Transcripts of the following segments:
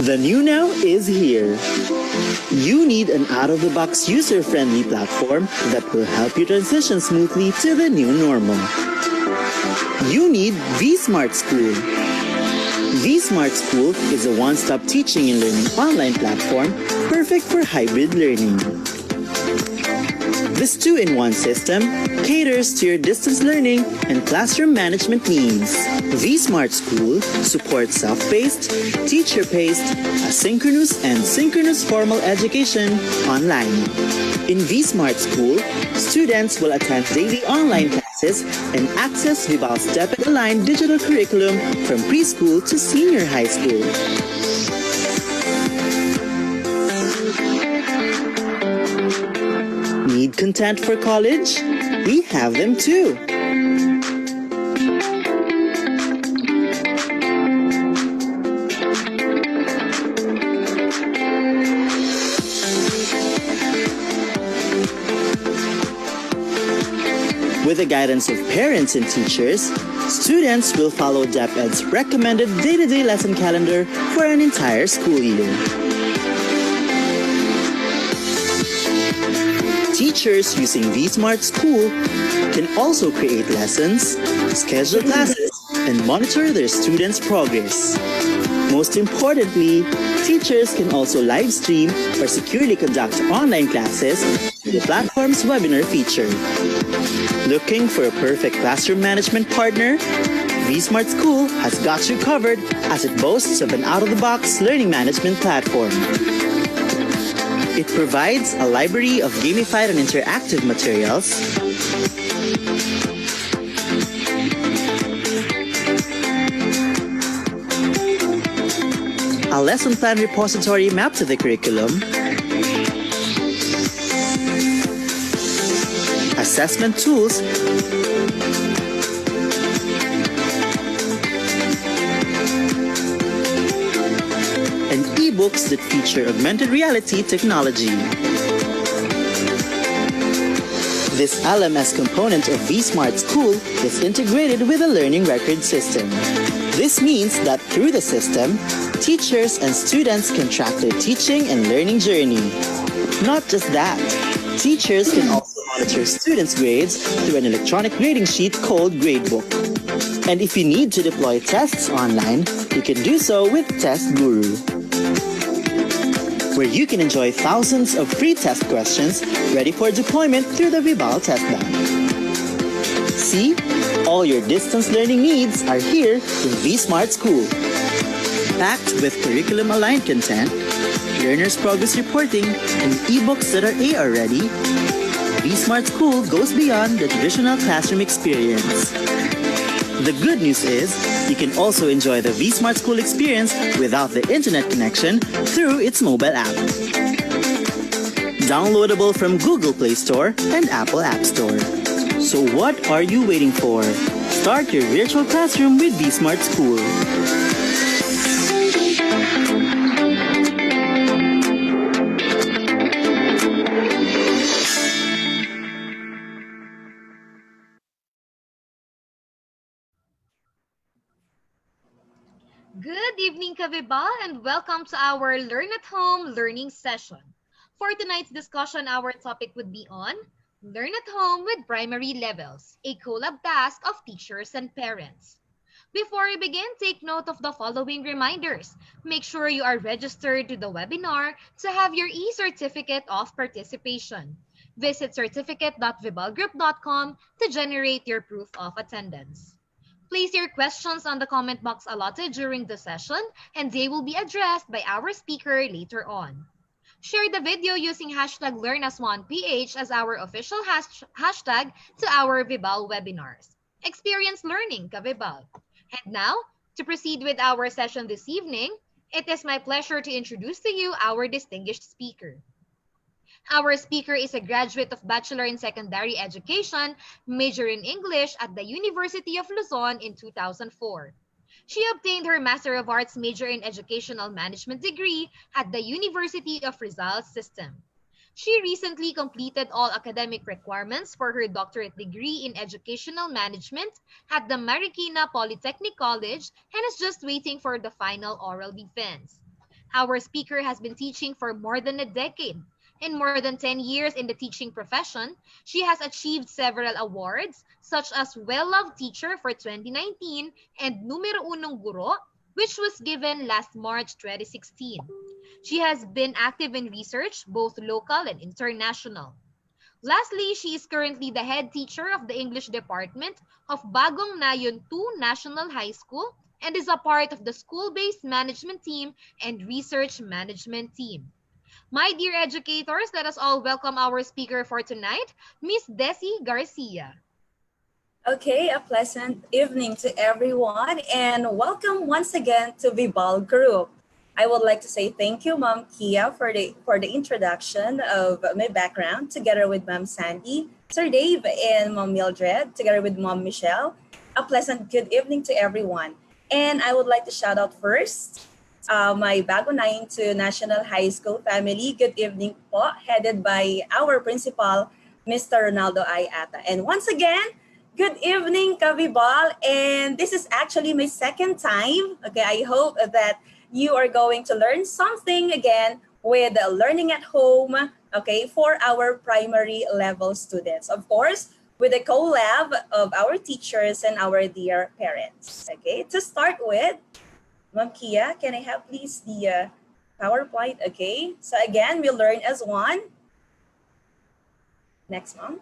The new now is here. You need an out-of-the-box user-friendly platform that will help you transition smoothly to the new normal. You need vSmart School. vSmart School is a one-stop teaching and learning online platform perfect for hybrid learning. This two-in-one system caters to your distance learning and classroom management needs. vSmart School supports self-paced, teacher-paced, asynchronous and synchronous formal education online. In vSmart School, students will attend daily online classes and access Vival's DepEd-aligned digital curriculum from preschool to senior high school. Need content for college? We have them too. With the guidance of parents and teachers, students will follow DepEd's recommended day-to-day lesson calendar for an entire school year. Teachers using vSmart School can also create lessons, schedule classes, and monitor their students' progress. Most importantly, teachers can also live stream or securely conduct online classes through the platform's webinar feature. Looking for a perfect classroom management partner? vSmart School has got you covered as it boasts of an out-of-the-box learning management platform. It provides a library of gamified and interactive materials, a lesson plan repository mapped to the curriculum, assessment tools, and ebooks that feature augmented reality technology. This LMS component of vSmart School is integrated with a learning record system. This means that through the system, teachers and students can track their teaching and learning journey. Not just that, teachers can also monitor students' grades through an electronic grading sheet called Gradebook. And if you need to deploy tests online, you can do so with Test Guru, where you can enjoy thousands of free test questions ready for deployment through the Vibal Test Bank. See? All your distance learning needs are here in vSmart School. Packed with curriculum-aligned content, learners' progress reporting, and ebooks that are AR ready, vSmart School goes beyond the traditional classroom experience. The good news is, you can also enjoy the vSmart School experience without the internet connection through its mobile app. Downloadable from Google Play Store and Apple App Store. So what are you waiting for? Start your virtual classroom with vSmart School. Good evening, Kavibal, and welcome to our Learn at Home learning session. For tonight's discussion, our topic would be on Learn at Home with Primary Levels, a collab task of teachers and parents. Before we begin, take note of the following reminders. Make sure you are registered to the webinar to have your e-certificate of participation. Visit certificate.vibalgroup.com to generate your proof of attendance. Place your questions on the comment box allotted during the session, and they will be addressed by our speaker later on. Share the video using hashtag LearnAsOnePH as our official hashtag to our Vibal webinars. Experience learning, Kavibal. And now, to proceed with our session this evening, it is my pleasure to introduce to you our distinguished speaker. Our speaker is a graduate of Bachelor in Secondary Education, major in English at the University of Luzon in 2004. She obtained her Master of Arts major in Educational Management degree at the University of Rizal System. She recently completed all academic requirements for her doctorate degree in Educational Management at the Marikina Polytechnic College and is just waiting for the final oral defense. Our speaker has been teaching for more than a decade. In more than 10 years in the teaching profession, she has achieved several awards such as Well-Loved Teacher for 2019 and Numero Unong Guro, which was given last March 2016. She has been active in research, both local and international. Lastly, she is currently the head teacher of the English department of Bagong Nayon 2 National High School and is a part of the school-based management team and research management team. My dear educators, let us all welcome our speaker for tonight, Miss Desi Garcia. Okay, a pleasant evening to everyone and welcome once again to Vibal Group. I would like to say thank you, Ma'am Kia, for the introduction of my background together with Ma'am Sandy, Sir Dave, and Ma'am Mildred, together with Ma'am Michelle. A pleasant good evening to everyone. And I would like to shout out first my Bagong Nayon 2 National High School family. Good evening po, headed by our principal, Mr. Ronaldo Ayata. And once again, good evening, Kavibal. And this is actually my second time. Okay, I hope that you are going to learn something again with Learning at Home okay, for our primary level students. Of course, with a collab of our teachers and our dear parents. Okay, to start with, Ma'am Kia, can I have please the PowerPoint? Okay, so again, we learn as one. Next, Ma'am.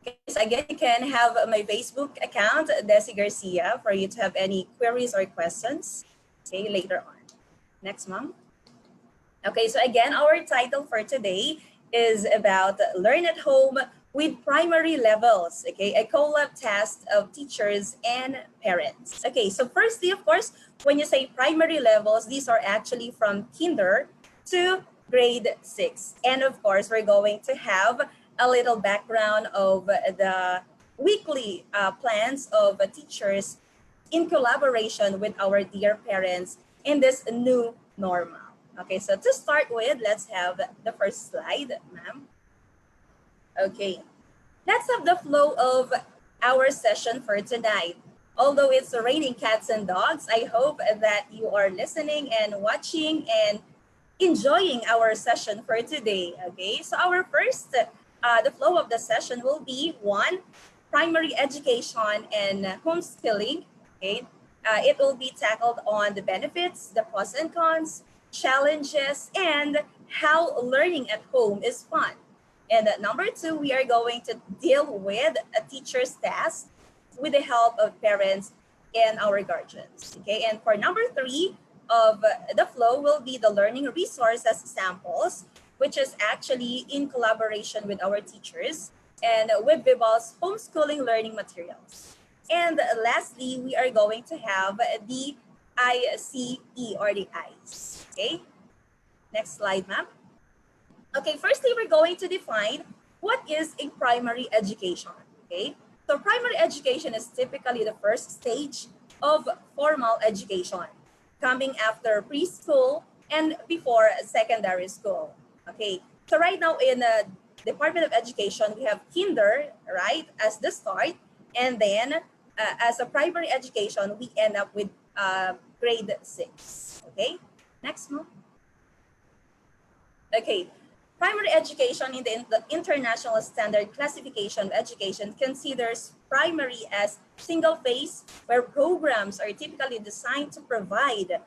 Okay, so again, you can have my Facebook account, Desi Garcia, for you to have any queries or questions, okay, later on. Next, Ma'am. Okay, so again, our title for today is about Learn at Home with Primary Levels, okay, a collab test of teachers and parents. Okay, so firstly, of course, when you say primary levels, these are actually from kinder to grade 6. And of course, we're going to have a little background of the weekly plans of teachers in collaboration with our dear parents in this new normal. Okay, so to start with, let's have the first slide, ma'am. Okay, let's have the flow of our session for tonight. Although it's raining cats and dogs, I hope that you are listening and watching and enjoying our session for today. Okay, so our first, the flow of the session will be one, primary education and homeschooling. Okay, it will be tackled on the benefits, the pros and cons, challenges, and how learning at home is fun. And number two, we are going to deal with a teacher's task with the help of parents and our guardians. Okay, and for number three of the flow will be the learning resources samples, which is actually in collaboration with our teachers and with Vibal's homeschooling learning materials. And lastly, we are going to have the ICE or the ICE. Okay, next slide, ma'am. Okay, firstly, we're going to define what is a primary education. Okay, so primary education is typically the first stage of formal education, coming after preschool and before secondary school. Okay, so right now in the Department of Education, we have kinder, right, as the start, and then as a primary education, we end up with grade 6. Okay, next month. Okay, primary education in the International Standard Classification of Education considers primary as single phase, where programs are typically designed to provide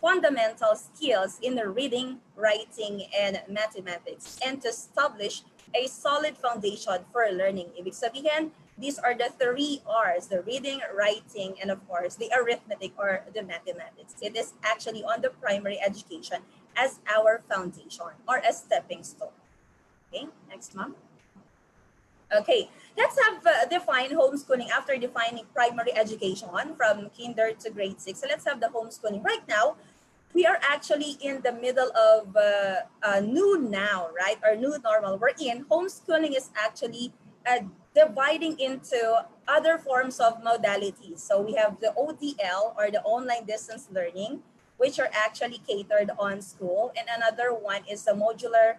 fundamental skills in reading, writing, and mathematics, and to establish a solid foundation for learning. Ibig sabihin, these are the 3 R's, the reading, writing, and of course, the arithmetic or the mathematics. It is actually on the primary education as our foundation or a stepping stone. Okay, next, ma'am. Okay, let's have define homeschooling after defining primary education from kinder to grade 6. So let's have the homeschooling. Right now, we are actually in the middle of new now, right? Or new normal. We're in homeschooling is actually dividing into other forms of modalities. So we have the ODL or the online distance learning, which are actually catered on school. And another one is the modular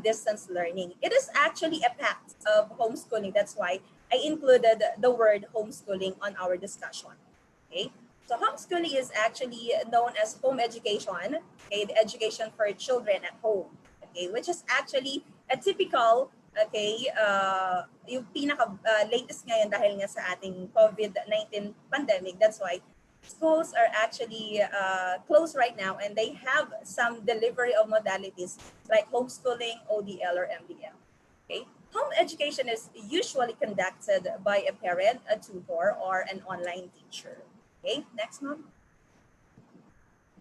distance learning. It is actually a pact of homeschooling. That's why I included the word homeschooling on our discussion. Okay, so homeschooling is actually known as home education, okay, the education for children at home, okay, which is actually a typical, okay, yung pinaka-latest ngayon dahil nga sa ating COVID-19 pandemic. That's why schools are actually closed right now, and they have some delivery of modalities like homeschooling, ODL, or MDL. Okay, home education is usually conducted by a parent, a tutor, or an online teacher. Okay, next, ma'am.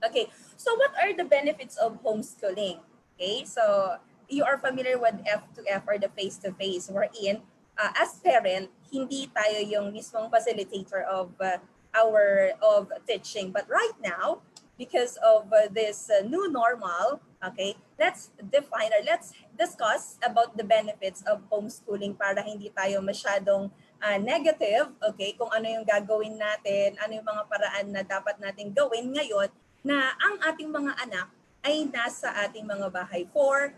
Okay, so what are the benefits of homeschooling? Okay, so you are familiar with F2F or the face-to-face, wherein as parent, hindi tayo yung mismong facilitator of teaching. But right now, because of this new normal, okay, let's define or let's discuss about the benefits of homeschooling para hindi tayo masyadong negative, okay, kung ano yung gagawin natin, ano yung mga paraan na dapat natin gawin ngayon na ang ating mga anak ay nasa ating mga bahay for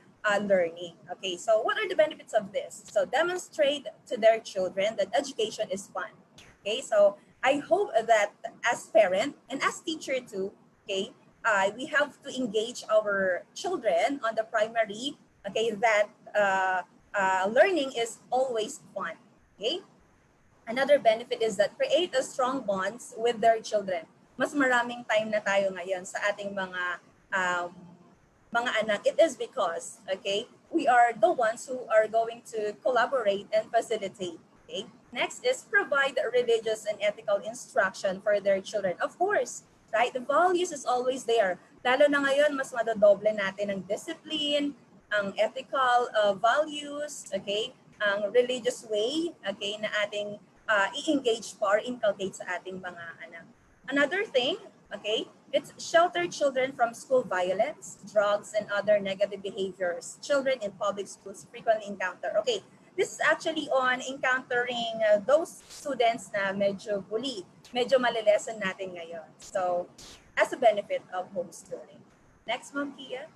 learning. Okay, so what are the benefits of this? So demonstrate to their children that education is fun. Okay, so I hope that as parent and as teacher too, okay, we have to engage our children on the primary okay, that learning is always fun. Okay? Another benefit is that create a strong bonds with their children. Mas maraming time na tayo ngayon sa ating um, mga anak. It is because, okay, we are the ones who are going to collaborate and facilitate. Okay. Next is provide religious and ethical instruction for their children. Of course, right? The values is always there. Lalo na ngayon, mas madodoble natin ang discipline, ang ethical values, okay, ang religious way, okay, na ating i-engage pa or inculcate sa ating mga anak. Another thing, okay, it's shelter children from school violence, drugs, and other negative behaviors children in public schools frequently encounter. Okay, this is actually on encountering those students na medyo bully, medyo malilesen natin ngayon. So, as a benefit of homeschooling. Next, Ma'am Kia.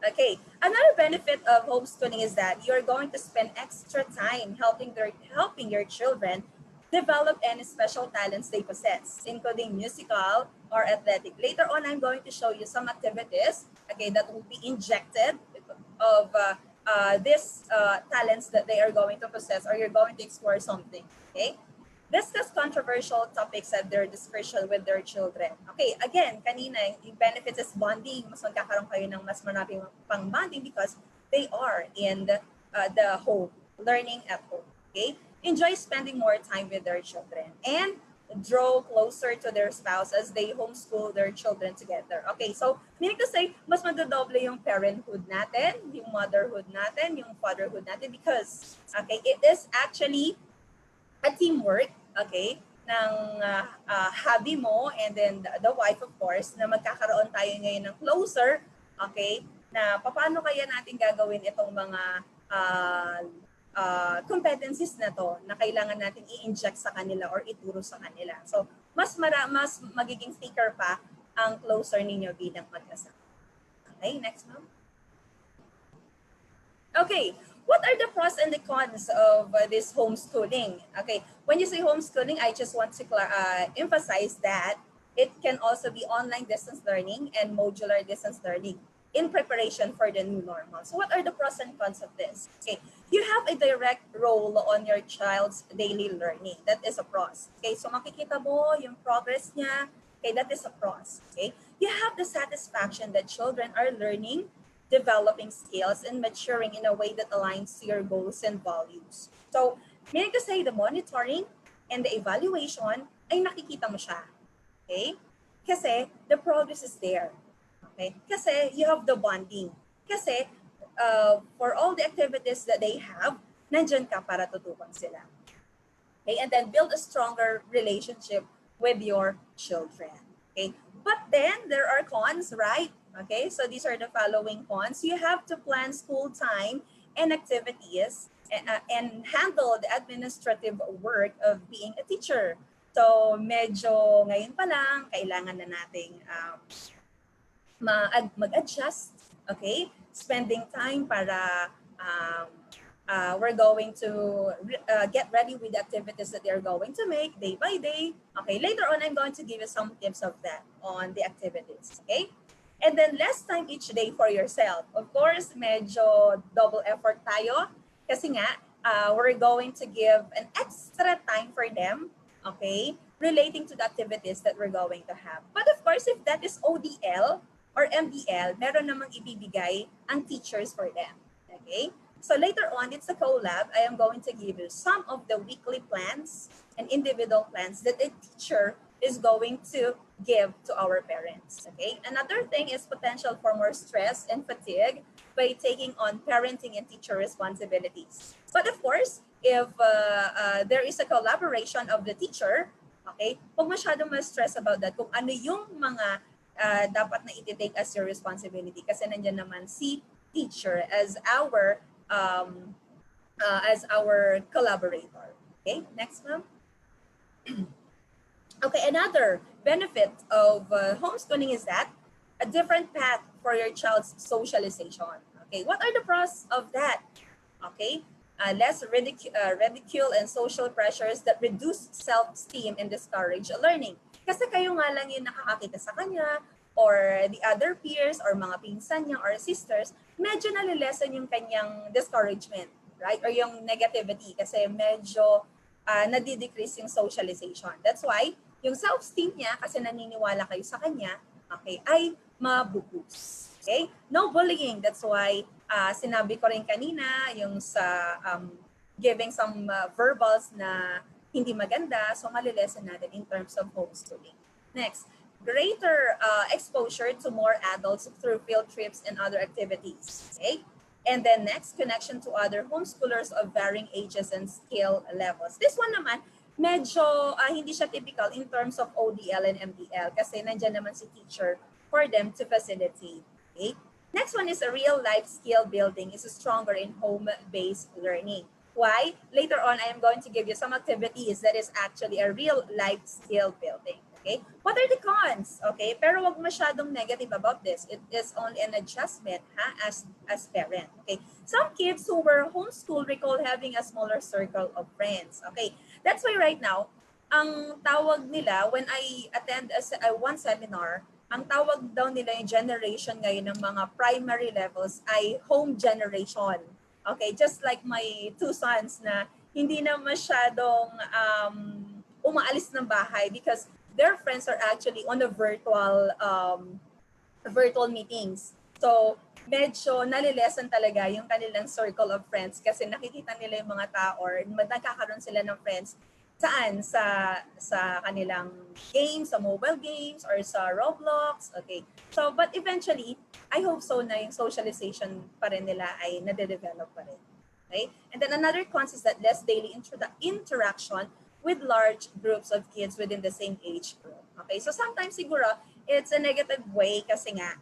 Okay, another benefit of homeschooling is that you're going to spend extra time helping your children develop any special talents they possess, including musical or athletic. Later on, I'm going to show you some activities, okay, that will be injected of these talents that they are going to possess, or you're going to explore something, okay? Discuss controversial topics at their discretion with their children. Okay, again, kanina, yung benefits is bonding. Mas magkakaroon kayo ng mas maraming pang bonding because they are in the home, learning at home. Okay? Enjoy spending more time with their children and draw closer to their spouse as they homeschool their children together. Okay, so meaning to say, mas madodoble yung parenthood natin, yung motherhood natin, yung fatherhood natin because, okay, it is actually a teamwork, okay, ng hubby mo and then the wife, of course, na magkakaroon tayo ngayon ng closer, okay, na paano kaya natin gagawin itong mga competencies na to na kailangan natin i-inject sa kanila or ituro sa kanila. So, mas magiging thicker pa ang closer ninyo bilang mag-asawa. Okay, next ma'am. Okay, what are the pros and the cons of this homeschooling? Okay, when you say homeschooling, I just want to emphasize that it can also be online distance learning and modular distance learning in preparation for the new normal. So what are the pros and cons of this? Okay, you have a direct role on your child's daily learning. That is a pros. Okay, so makikita mo yung progress niya. Okay, that is a pros. Okay, you have the satisfaction that children are learning, developing skills, and maturing in a way that aligns to your goals and values. So, meaning to say, the monitoring and the evaluation ay nakikita mo siya. Okay? Kasi the progress is there. Okay? Kasi you have the bonding. Kasi for all the activities that they have, nandyan ka para tutukan sila. Okay? And then build a stronger relationship with your children. Okay? But then there are cons, right? Okay, so these are the following cons. You have to plan school time and activities and handle the administrative work of being a teacher. So medyo ngayon pa lang, kailangan na nating mag-adjust, okay? Spending time para we're going to get ready with the activities that they're going to make day by day. Okay, later on, I'm going to give you some tips of that on the activities, okay? And then less time each day for yourself. Of course, medyo double effort tayo kasi nga, we're going to give an extra time for them, okay, relating to the activities that we're going to have. But of course, if that is ODL or MDL, meron namang ibibigay ang teachers for them, okay? So later on, it's a collab. I am going to give you some of the weekly plans and individual plans that a teacher is going to give to our parents, okay? Another thing is potential for more stress and fatigue by taking on parenting and teacher responsibilities. But of course, if there is a collaboration of the teacher, okay, huwag masyadong ma-stress about that kung ano yung mga dapat na iti-take as your responsibility kasi nandiyan naman si teacher as our collaborator. Okay, next ma'am. Okay, another benefit of homeschooling is that a different path for your child's socialization. Okay, what are the pros of that? Okay, less ridicule and social pressures that reduce self-esteem and discourage learning. Kasi kayo nga lang yung nakakakita sa kanya or the other peers or mga pinsan niya or sisters, medyo nalilesen yung kanyang discouragement, right? Or yung negativity kasi medyo nadi-decrease yung socialization. That's why yung self-esteem niya, kasi naniniwala kayo sa kanya, okay, ay mabubuks. Okay? No bullying. That's why sinabi ko rin kanina yung sa giving some verbals na hindi maganda, so malilesen natin in terms of homeschooling. Next, greater exposure to more adults through field trips and other activities. Okay? And then next, connection to other homeschoolers of varying ages and skill levels. This one naman, medyo hindi siya typical in terms of ODL and MDL kasi nandiyan naman si teacher for them to facilitate. Okay? Next one is a real life skill building is stronger in home-based learning. Why? Later on, I am going to give you some activities that is actually a real life skill building. Okay? What are the cons? Okay? Pero wag masyadong negative about this. It is only an adjustment as parent. Okay? Some kids who were homeschooled recall having a smaller circle of friends. Okay? That's why right now, ang tawag nila, when I attend one seminar, ang tawag daw nila yung generation ngayon ng mga primary levels ay home generation. Okay? Just like my two sons na hindi na masyadong umaalis ng bahay because their friends are actually on the virtual meetings. So, medyo nalilesen talaga yung kanilang circle of friends kasi nakikita nila yung mga tao or nagkakaroon sila ng friends saan? Sa kanilang games, sa mobile games, or sa Roblox. Okay. So, but eventually, I hope so na yung socialization pa rin nila ay nade-develop pa rin. Okay? And then another cons is that less daily interaction with large groups of kids within the same age group. Okay, so sometimes siguro it's a negative way kasi nga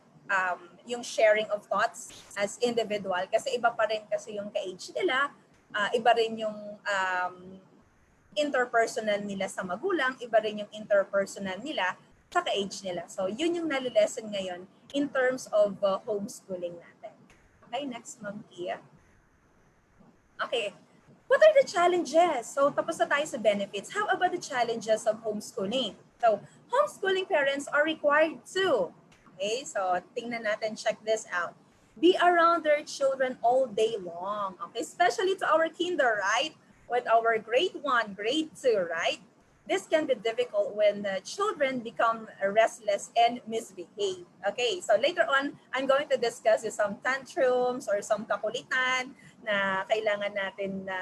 yung sharing of thoughts as individual kasi iba pa rin kasi yung ka-age nila, iba rin yung interpersonal nila sa magulang, iba rin yung interpersonal nila sa ka-age nila. So yun yung nalilesen ngayon in terms of homeschooling natin. Okay, next, Ma'am Kia. Okay. What are the challenges? So, tapos na tayo sa benefits. How about the challenges of homeschooling? So, homeschooling parents are required to, okay, so tingnan natin, check this out. Be around their children all day long, okay, especially to our kinder, right? With our grade 1, grade 2, right? This can be difficult when the children become restless and misbehave. Okay, so later on, I'm going to discuss some tantrums or some kakulitan na kailangan natin na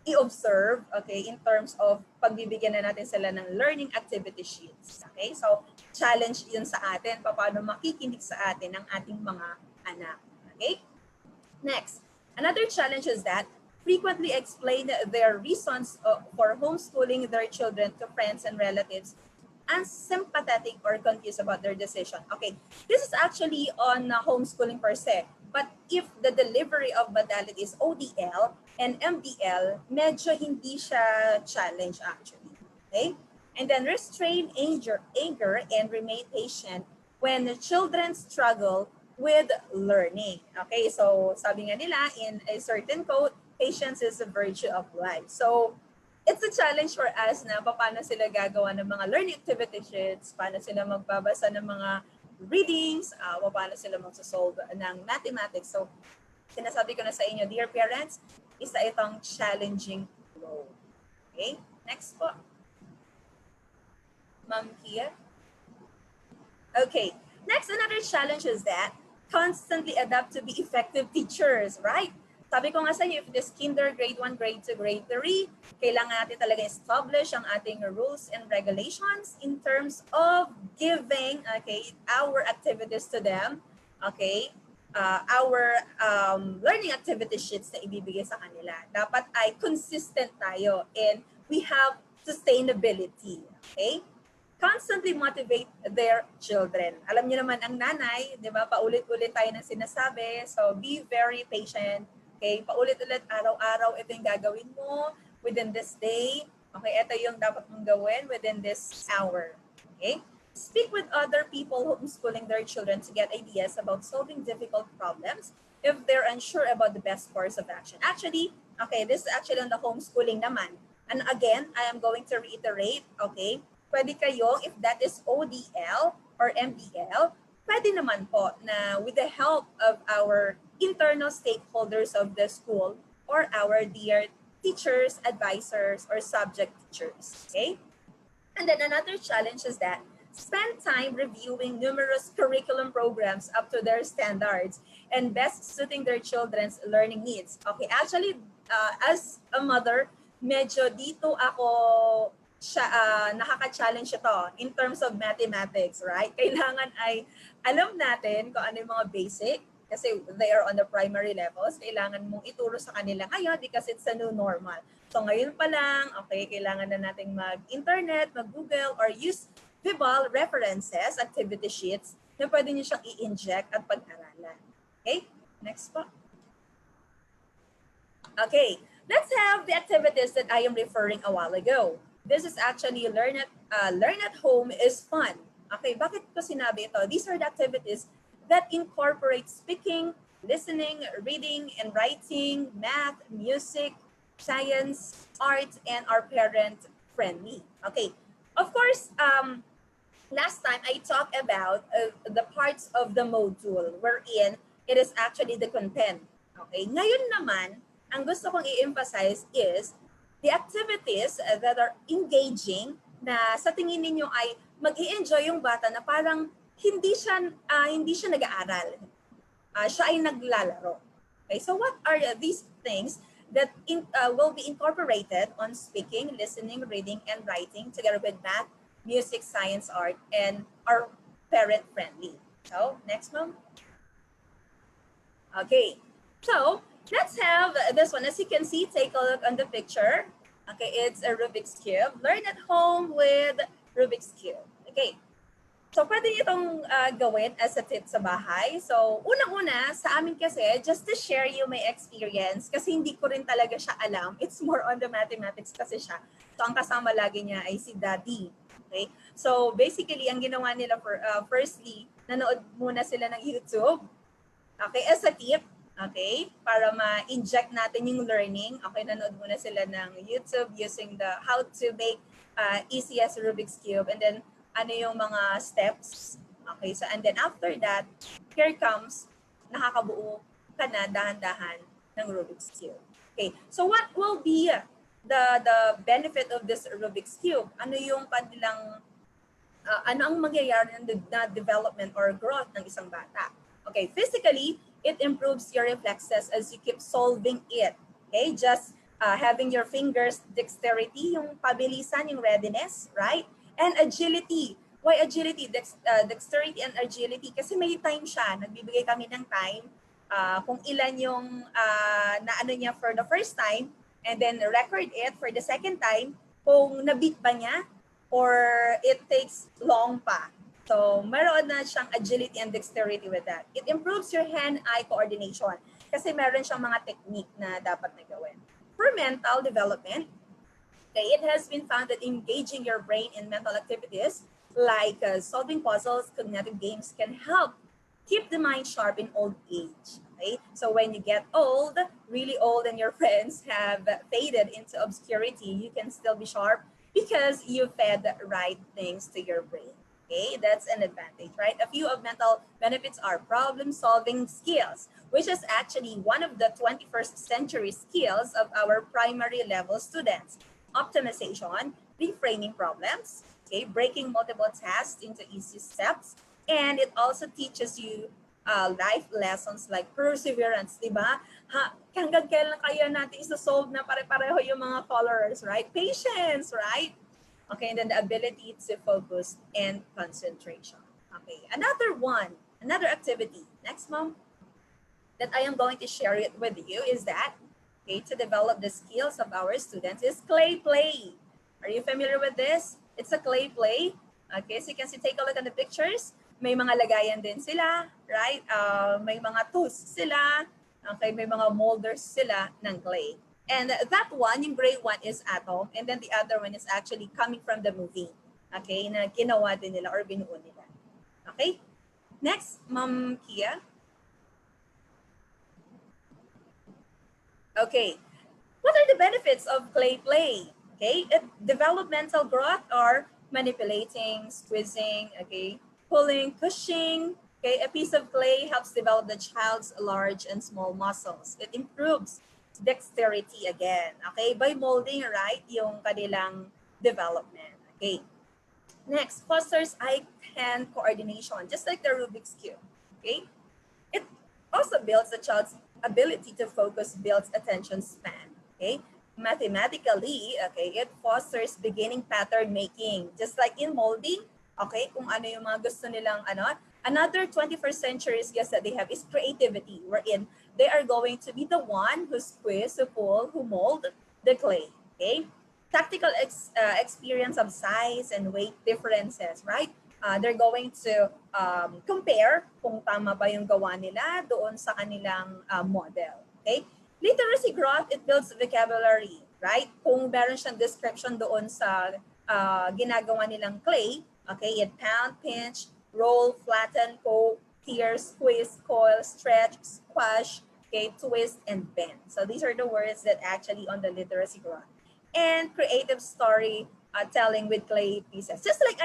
i-observe, okay, in terms of pagbibigyan na natin sila ng learning activity sheets. Okay, so challenge yun sa atin, paano makikinig sa atin ng ating mga anak. Okay, next, another challenge is that frequently explain their reasons for homeschooling their children to friends and relatives unsympathetic or confused about their decision. Okay, this is actually on homeschooling per se. But if the delivery of modality is ODL and MDL, medyo hindi siya challenge actually. Okay? And then restrain anger and remain patient when the children struggle with learning. Okay? So sabi nga nila in a certain quote, patience is a virtue of life. So it's a challenge for us na paano sila gagawa ng mga learning activity sheets, paano sila magbabasa ng mga readings, paano sila magsasolve ng mathematics. So, sinasabi ko na sa inyo, dear parents, isa itong challenging role. Okay? Next po. Ma'am Kia. Okay. Next, another challenge is that constantly adapt to be effective teachers, right? Sabi ko nga sa inyo, if this kinder, grade 1, grade 2, grade 3, kailangan natin talaga establish ang ating rules and regulations in terms of giving, okay, our activities to them, okay, our learning activity sheets na ibibigay sa kanila. Dapat ay consistent tayo and we have sustainability, okay? Constantly motivate their children. Alam niyo naman ang nanay, di ba, paulit-ulit tayo ng sinasabi, so be very patient. Okay, paulit-ulit, araw-araw, ito yung gagawin mo within this day. Okay, ito yung dapat mong gawin within this hour. Okay? Speak with other people homeschooling their children to get ideas about solving difficult problems if they're unsure about the best course of action. Actually, okay, this is actually on the homeschooling naman. And again, I am going to reiterate, okay, pwede kayo, if that is ODL or MBL, pwede naman po na with the help of our internal stakeholders of the school or our dear teachers, advisors, or subject teachers, okay? And then another challenge is that spend time reviewing numerous curriculum programs up to their standards and best suiting their children's learning needs. Okay, actually, as a mother, medyo dito ako nakaka-challenge ito in terms of mathematics, right? Kailangan ay alam natin kung ano yung mga basic kasi they are on the primary levels. Kailangan mong ituro sa kanila ngayon because it's a new normal. So ngayon pa lang, okay, kailangan na nating mag-internet, mag-Google, or use Vibal references, activity sheets, na pwede nyo siyang i-inject at pag-aralan. Okay? Next po. Okay, let's have the activities that I am referring a while ago. This is actually learn at home is fun. Okay, bakit ko sinabi ito? These are the activities that incorporate speaking, listening, reading, and writing, math, music, science, art, and are parent-friendly. Okay, of course, last time I talked about the parts of the module wherein it is actually the content. Okay, ngayon naman, ang gusto kong i-emphasize is the activities that are engaging na sa tingin ninyo ay mag-i-enjoy yung bata na parang hindi siya nag-aaral. Siya ay naglalaro. Okay, so what are these things that will be incorporated on speaking, listening, reading, and writing together with math, music, science, art, and are parent-friendly? So, next ma'am. Okay, so let's have this one. As you can see, take a look on the picture. Okay, it's a Rubik's Cube. Learn at home with Rubik's Cube. Okay, so pwede nyo itong gawin as a tip sa bahay. So, unang-una, sa amin kasi, just to share you my experience, kasi hindi ko rin talaga siya alam. It's more on the mathematics kasi siya. So, ang kasama lagi niya ay si Daddy. Okay? So, basically, ang ginawa nila firstly, nanood muna sila ng YouTube. Okay, as a tip, okay, para ma-inject natin yung learning. Okay, nanood muna sila ng YouTube using the how to make easy as Rubik's Cube, and then ano yung mga steps. Okay, so and then after that, here comes, nakakabuo ka na dahan-dahan ng Rubik's Cube. Okay, so what will be the benefit of this Rubik's Cube? Ano yung kanilang, ano ang mangyayari ng development or growth ng isang bata? Okay, physically, it improves your reflexes as you keep solving it. Okay, just having your fingers dexterity, yung pabilisan, yung readiness, right? And agility. Why agility? Dexterity and agility. Kasi may time siya. Nagbibigay kami ng time kung ilan yung naano niya for the first time, and then record it for the second time kung na-beat ba niya or it takes long pa. So, meron na siyang agility and dexterity with that. It improves your hand-eye coordination kasi meron siyang mga technique na dapat na gawin. For mental development, okay, it has been found that engaging your brain in mental activities like solving puzzles, cognitive games can help keep the mind sharp in old age. Okay? So when you get old, really old, and your friends have faded into obscurity, you can still be sharp because you fed the right things to your brain. Okay, that's an advantage, right? A few of mental benefits are problem-solving skills, which is actually one of the 21st century skills of our primary level students. Optimization, reframing problems, okay, breaking multiple tasks into easy steps, and it also teaches you life lessons like perseverance, di ba? Hanggang kailan kaya natin isa-solve na pare-pareho yung mga followers, right? Patience, right? Okay, and then the ability to focus and concentration. Okay, another activity. Next, mom, that I am going to share it with you is that, okay, to develop the skills of our students is clay play. Are you familiar with this? It's a clay play. Okay, so you can see, take a look at the pictures. May mga lagayan din sila, right? May mga tools sila. Okay, may mga molders sila ng clay. And that one, yung gray one, is Atom. And then the other one is actually coming from the movie. Okay, na ginawa din nila or binuo nila. Okay? Next, Ma'am Kia. Okay. What are the benefits of clay play? Okay, developmental growth or manipulating, squeezing, okay, pulling, pushing. Okay, a piece of clay helps develop the child's large and small muscles. It improves dexterity again. Okay, by molding, right, yung kanilang development. Okay. Next, fosters eye-hand coordination, just like the Rubik's Cube. Okay, it also builds the child's ability to focus, builds attention span. Okay, mathematically, okay, it fosters beginning pattern making, just like in molding. Okay, kung ano yung mga gusto nilang ano. Another 21st century skills that they have is creativity, wherein they are going to be the one who squeeze, who pull, who mold the clay. Okay, tactical experience of size and weight differences, right? They're going to compare kung tama ba yung gawa nila doon sa kanilang model. Okay? Literacy growth, it builds vocabulary, right? Kung meron siyang description doon sa ginagawa nilang clay, okay, it pound, pinch, roll, flatten, poke, tear, squeeze, coil, stretch, squash, okay, twist, and bend. So these are the words that actually on the literacy growth. And creative story telling with clay pieces. Just like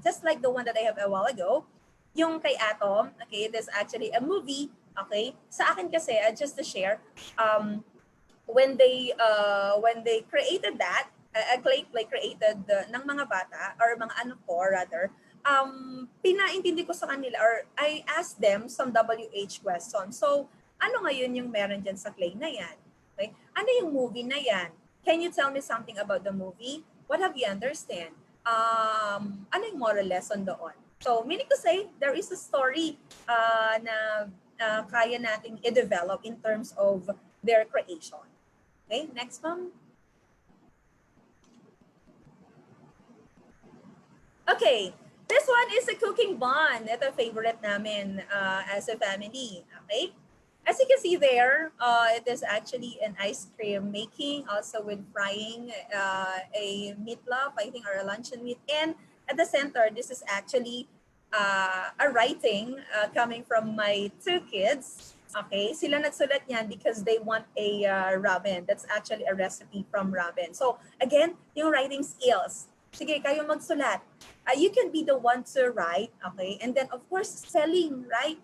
just like the one that I have a while ago, yung kay Atom, okay, there's actually a movie, okay? Sa akin kasi, just to share, when they created that, a clay play created ng mga bata, or mga ano po, rather, pinaintindi ko sa kanila, or I asked them some WH questions. So, ano ngayon yung meron dyan sa clay na yan? Okay? Ano yung movie na yan? Can you tell me something about the movie? What have you understand? Ano yung moral lesson doon? So, meaning to say, there is a story na kaya nating i-develop in terms of their creation. Okay, next ma'am. Okay, this one is a cooking bun. Ito favorite namin as a family. Okay, as you can see there, it is actually an ice cream making, also with frying a meatloaf, I think, or a luncheon meat. And at the center, this is actually a writing coming from my two kids. Okay, sila nagsulat niyan because they want a ramen. That's actually a recipe from ramen. So again, yung writing skills. Sige, kayo magsulat. You can be the one to write, okay? And then, of course, spelling, right?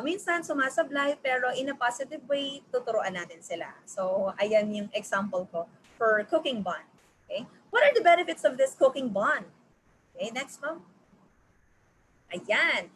Minsan sumasablay, pero in a positive way, tuturuan natin sila. So, ayan yung example ko for cooking bun. Okay? What are the benefits of this cooking bun? Okay, next ma'am. Ayan.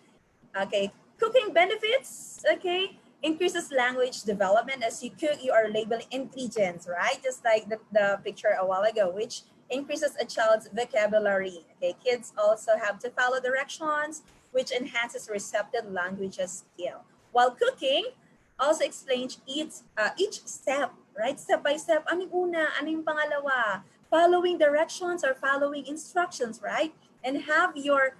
Okay, cooking benefits, okay? Increases language development. As you cook, you are labeling ingredients, right? Just like the picture a while ago, which increases a child's vocabulary. Okay, kids also have to follow directions, which enhances receptive languages skill. While cooking, also explains each step, right? Step by step. Ano yung una? Ano yung pangalawa? Following directions or following instructions, right? And have your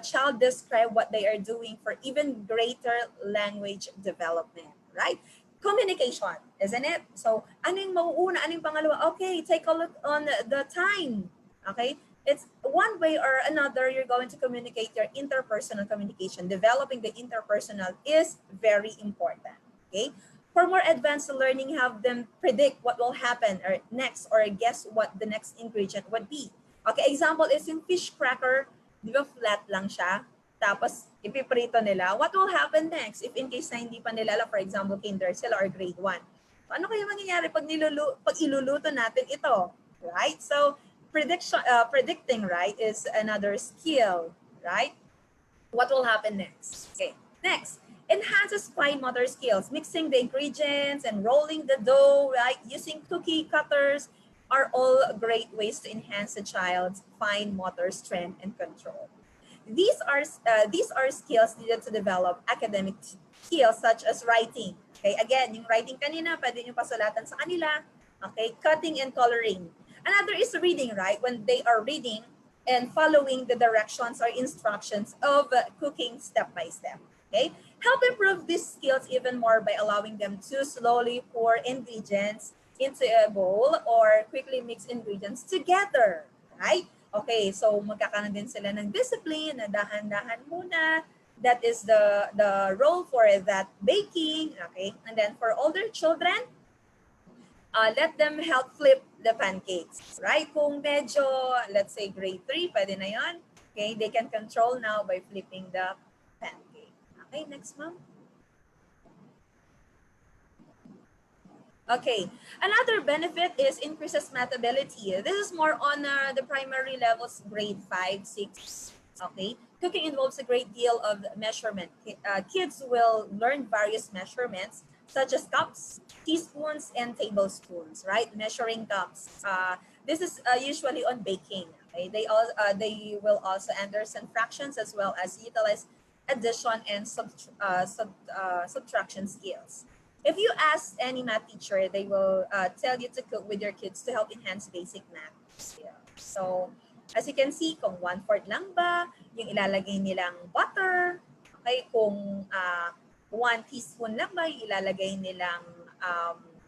child describe what they are doing for even greater language development, right? Communication, isn't it? So, ano yung mauuna, ano yung pangalawa? Okay, take a look on the time. Okay? It's one way or another, you're going to communicate your interpersonal communication. Developing the interpersonal is very important. Okay? For more advanced learning, have them predict what will happen or next, or guess what the next ingredient would be. Okay, example is yung fish cracker, di ba flat lang siya? Tapos, ipiprito nila, what will happen next if in case na hindi pa nila alam, for example, kinder sila or grade 1? Ano kaya mangyayari pag iluluto natin ito? Right? So, predicting, right, is another skill, right? What will happen next? Okay, next. Enhances fine motor skills. Mixing the ingredients and rolling the dough, right? Using cookie cutters are all great ways to enhance a child's fine motor strength and control. These are skills needed to develop academic skills such as writing. Okay, again, yung writing kanina, pwede nyo pasulatan sa kanila. Okay, cutting and coloring. Another is reading, right? When they are reading and following the directions or instructions of cooking step by step. Okay, help improve these skills even more by allowing them to slowly pour ingredients into a bowl or quickly mix ingredients together, right? Okay, so magkakaroon din sila ng discipline na dahan-dahan muna. That is the role for that baking, okay? And then for older children, let them help flip the pancakes, right? Kung medyo, let's say grade 3, pwede na yon. Okay, they can control now by flipping the pancake. Okay, next, ma'am. Okay, another benefit is increases math ability. This is more on the primary levels, grade 5, 6. Okay, cooking involves a great deal of measurement. Kids will learn various measurements such as cups, teaspoons, and tablespoons, right? Measuring cups. This is usually on baking. Okay, they will also understand fractions as well as utilize addition and subtraction skills. If you ask any math teacher, they will tell you to cook with your kids to help enhance basic math skills. So, as you can see, kung 1/4 lang ba, yung ilalagay nilang butter, okay, kung 1 teaspoon lang ba, yung ilalagay nilang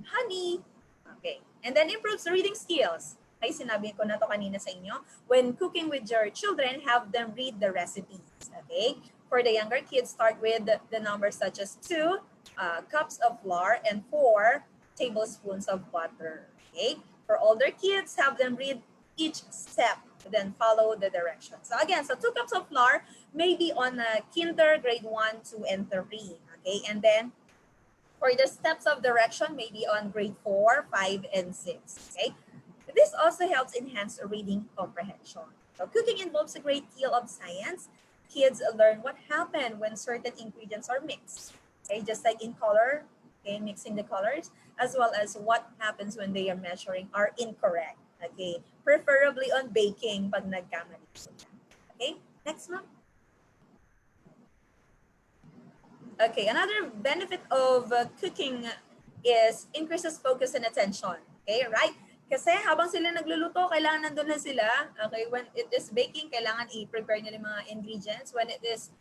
honey, okay. And then improves reading skills. Okay, sinabi ko na to kanina sa inyo. When cooking with your children, have them read the recipes, okay? For the younger kids, start with the numbers such as 2, cups of flour and 4 tablespoons of butter. Okay. For older kids, have them read each step, then follow the directions. So again, so 2 cups of flour, maybe on kinder, grade 1, 2, and 3. Okay. And then for the steps of direction, maybe on grade 4, 5, and 6. Okay. This also helps enhance reading comprehension. So cooking involves a great deal of science. Kids learn what happened when certain ingredients are mixed. Okay, just like in color, okay, mixing the colors, as well as what happens when they are measuring are incorrect. Okay, preferably on baking pag nagkamali sila. Okay, next one. Okay, another benefit of cooking is increases focus and attention. Okay, right? Kasi habang sila nagluluto, kailangan nandun na sila. Okay, when it is baking, kailangan i-prepare nila yung mga ingredients. When it is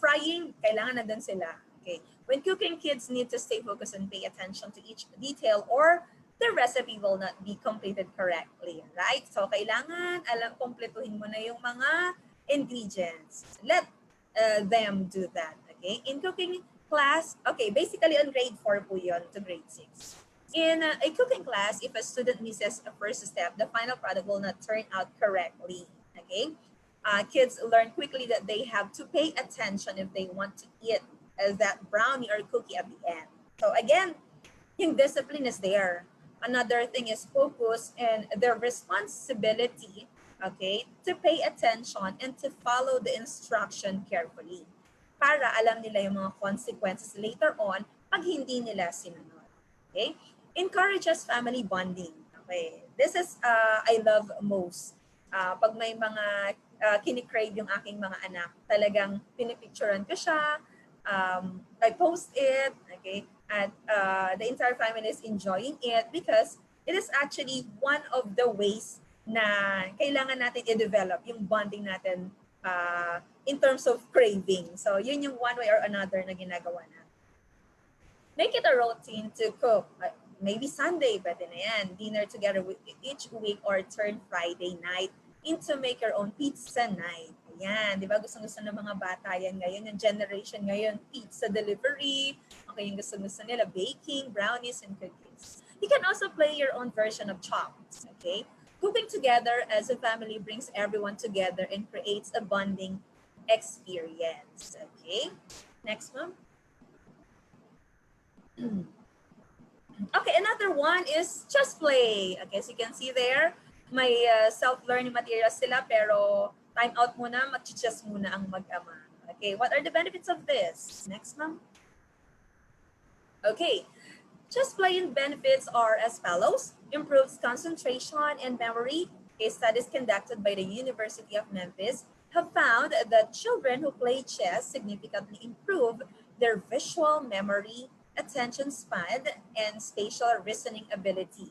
frying, kailangan nandun sila. Okay. When cooking, kids need to stay focused and pay attention to each detail or the recipe will not be completed correctly, right? So, kailangan kumpletuhin mo na yung mga ingredients. Let them do that, okay? In cooking class, okay, basically on grade 4 po yun to grade 6. In a cooking class, if a student misses a first step, the final product will not turn out correctly, okay? Kids learn quickly that they have to pay attention if they want to eat that brownie or cookie at the end. So again, yung discipline is there. Another thing is focus and the responsibility, okay, to pay attention and to follow the instruction carefully para alam nila yung mga consequences later on pag hindi nila sinunod. Okay? Encourages family bonding. Okay? This is I love most. Pag may mga kinikrave yung aking mga anak, talagang pinipicturean ko siya, I post it, okay, and the entire family is enjoying it because it is actually one of the ways na kailangan natin i-develop yung bonding natin in terms of craving. So, yun yung one way or another na ginagawa natin. Make it a routine to cook. Maybe Sunday, pwede na yan. Dinner together with each week or turn Friday night into make your own pizza night. Ayan, di ba? Gusto-gusto ng mga bata yan ngayon. Yung generation ngayon, pizza delivery. Okay, yung gusto-gusto nila, baking, brownies, and cookies. You can also play your own version of chops. Okay? Cooking together as a family brings everyone together and creates a bonding experience. Okay? Next one. Okay, another one is just play. Okay, so you can see there, may self-learning materials sila pero time out muna, mag-just muna ang mag-ama. Okay, what are the benefits of this? Next, ma'am. Okay, just playing benefits are as follows. Improves concentration and memory. Case studies conducted by the University of Memphis have found that children who play chess significantly improve their visual memory, attention span, and spatial reasoning ability.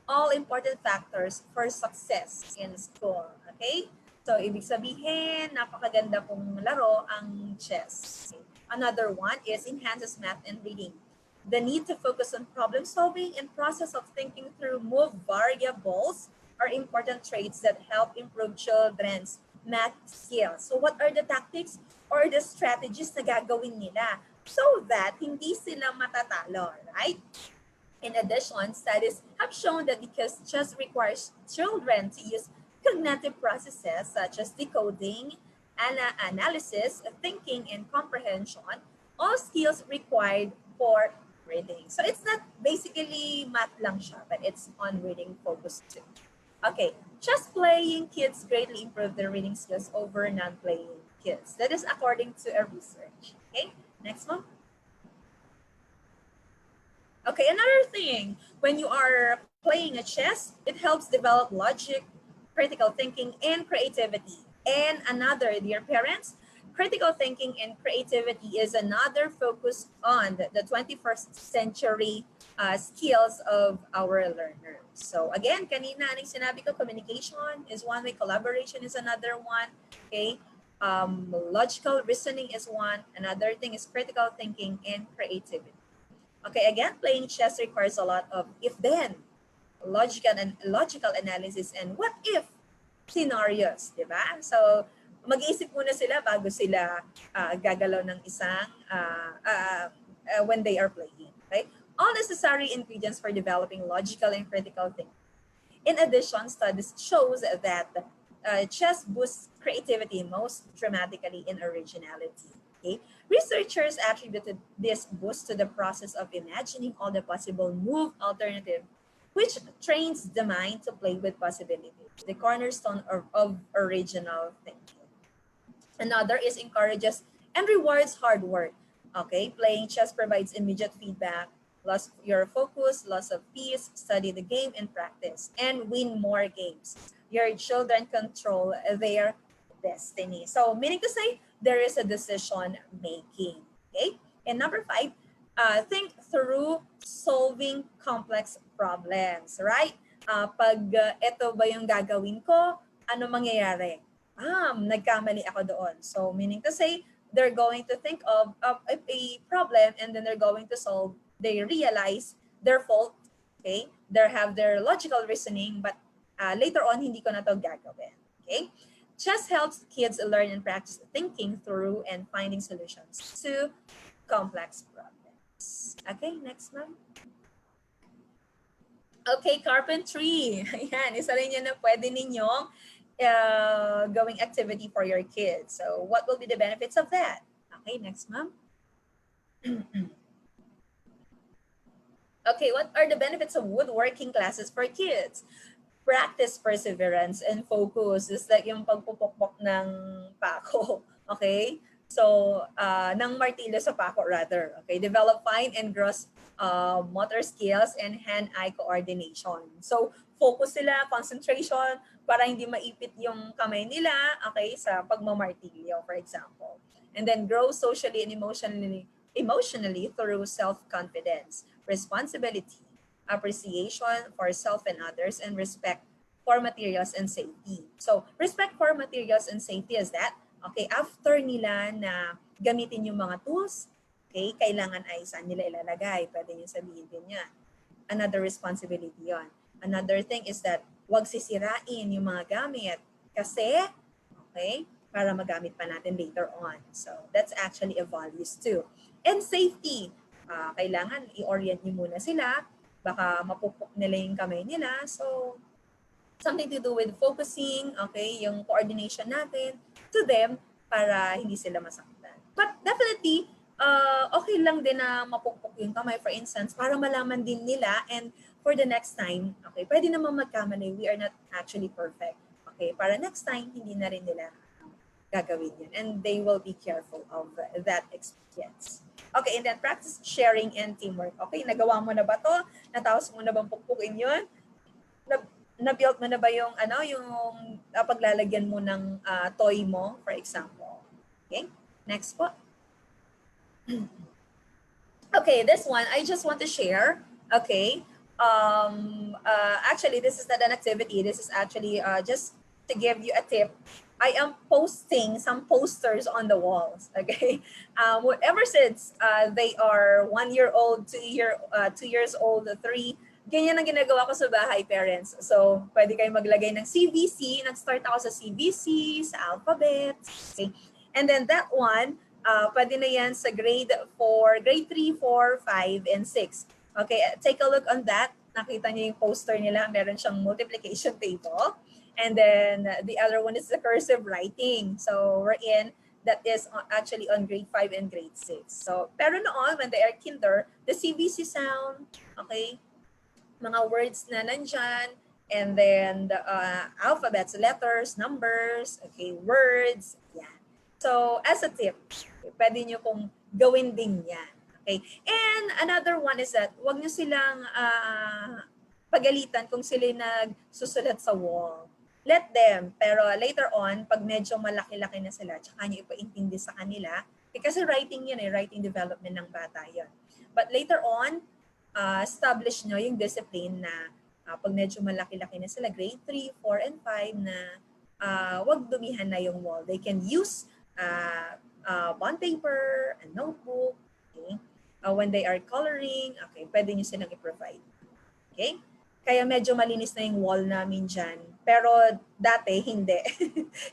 All important factors for success in school. Okay? So, ibig sabihin, napakaganda pong laro ang chess. Okay. Another one is enhances math and reading. The need to focus on problem solving and process of thinking through move variables are important traits that help improve children's math skills. So, what are the tactics or the strategies na gagawin nila so that hindi sila matatalo, right? In addition, studies have shown that because chess requires children to use cognitive processes such as decoding, analysis, thinking, and comprehension, all skills required for reading. So it's not basically math lang siya, but it's on reading focus too. Okay, chess playing kids greatly improve their reading skills over non-playing kids. That is according to a research. Okay, next one. Okay, another thing, when you are playing a chess, it helps develop logic, critical thinking, and creativity. And another, dear parents, critical thinking and creativity is another focus on the 21st century skills of our learners. So again, kanina aning sinabi ko, communication is one way, collaboration is another one, okay? Logical reasoning is one, another thing is critical thinking and creativity. Okay, again, playing chess requires a lot of if-then, logical analysis, and what-if scenarios, di ba? So, mag-iisip muna sila bago sila gagalaw ng isang when they are playing. Okay? All necessary ingredients for developing logical and critical thinking. In addition, studies shows that chess boosts creativity most dramatically in originality. Okay? Researchers attributed this boost to the process of imagining all the possible move alternatives, which trains the mind to play with possibilities, the cornerstone of original thinking. Another is encourages and rewards hard work. Okay, playing chess provides immediate feedback, loss your focus, loss of peace, study the game and practice, and win more games. Your children control their destiny. So, meaning to say, there is a decision making. Okay? And number 5, think through solving complex problems, right? Pag ito ba yung gagawin ko, ano mangyayari? Nagkamali ako doon. So, meaning to say, they're going to think of a problem and then they're going to solve. They realize their fault, okay? They have their logical reasoning, but later on, hindi ko na to gagawin, okay? Chess helps kids learn and practice thinking through and finding solutions to complex problems. Okay, next ma'am. Okay, carpentry. Ayan, isa rin yan na pwede ninyong going activity for your kids. So what will be the benefits of that? Okay, next ma'am. Okay, what are the benefits of woodworking classes for kids? Practice perseverance and focus. Is like yung pagpupukpok ng pako. Okay? So, ng martilyo sa pako rather. Okay? Develop fine and gross motor skills and hand-eye coordination. So, focus sila, concentration, para hindi maipit yung kamay nila, okay, sa pagmamartilyo, for example. And then grow socially and emotionally through self-confidence, responsibility, appreciation for self and others, and respect for materials and safety. So, respect for materials and safety is that, okay, after nila na gamitin yung mga tools, okay, kailangan ay saan nila ilalagay. Pwede nyo sabihin din yan. Another responsibility yon. Another thing is that huwag sisirain yung mga gamit kasi, okay, para magamit pa natin later on. So, that's actually a values too. And safety. Kailangan i-orient nyo muna sila. Baka mapupok nila yung kamay nila. So, something to do with focusing, okay, yung coordination natin to them para hindi sila masaktan. But definitely, okay lang din na mapupok yung kamay, for instance, para malaman din nila and for the next time, okay, pwede naman magkamali. We are not actually perfect. Okay, para next time, hindi na rin nila gagawin yun. And they will be careful of that experience. Okay, and then practice sharing and teamwork. Okay, nagawa mo na ba to? Natapos mo na bang pukpukin yun? Na-build mo na ba yung, yung paglalagyan mo ng toy mo, for example? Okay, next po. Okay, this one, I just want to share. Okay, actually, this is not an activity. This is actually just to give you a tip. I am posting some posters on the walls, okay? Ever since they are 1 year old, 2 years old, 3, ganyan ang ginagawa ko sa bahay, parents. So, pwede kayo maglagay ng CVC. Nag-start ako sa CVC, sa alphabet, okay? And then that one, pwede na yan sa grade 3, 4, 5, and 6. Okay, take a look on that. Nakita niyo yung poster nila. Meron siyang multiplication table. And then the other one is the cursive writing. So we're in that is actually on grade 5 and grade 6. So pero noon when they are kinder, the CBC sound, okay, mga words na nandyan, and then the alphabets, letters, numbers, okay, words, yan. So as a tip, pwede nyo pong gawin din yan. Okay? And another one is that wag nyo silang pagalitan kung sila nagsusulat sa wall. Let them. Pero later on, pag medyo malaki-laki na sila, tsaka nyo ipaintindi sa kanila. Kasi writing yun writing development ng bata yun. But later on, establish nyo yung discipline na pag medyo malaki-laki na sila, grade 3, 4, and 5 na wag dumihan na yung wall. They can use bond paper, a notebook, okay? When they are coloring, okay, pwede nyo silang i-provide. Okay? Kaya medyo malinis na yung wall namin dyan. Pero dati, hindi.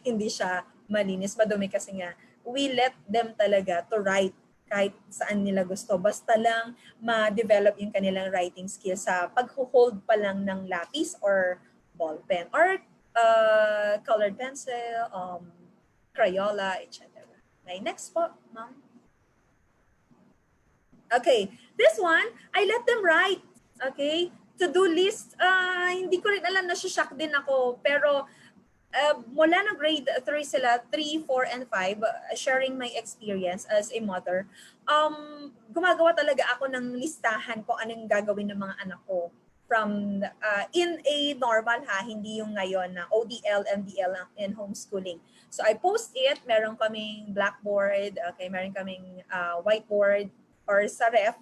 Hindi siya malinis. Madumi kasi nga, we let them talaga to write kahit saan nila gusto. Basta lang ma-develop yung kanilang writing skills sa pag-hold pa lang ng lapis or ball pen or colored pencil, Crayola, etc. Okay, next po, ma'am. Okay, this one, I let them write. Okay, to-do list, hindi ko rin alam, na-shock din ako. Pero mula na grade 3 sila, 3, 4, and 5, sharing my experience as a mother, gumagawa talaga ako ng listahan kung anong gagawin ng mga anak ko. From in a normal hindi yung ngayon na ODL, MDL, and homeschooling. So I post it, meron kaming blackboard, okay, meron kaming whiteboard or sa ref,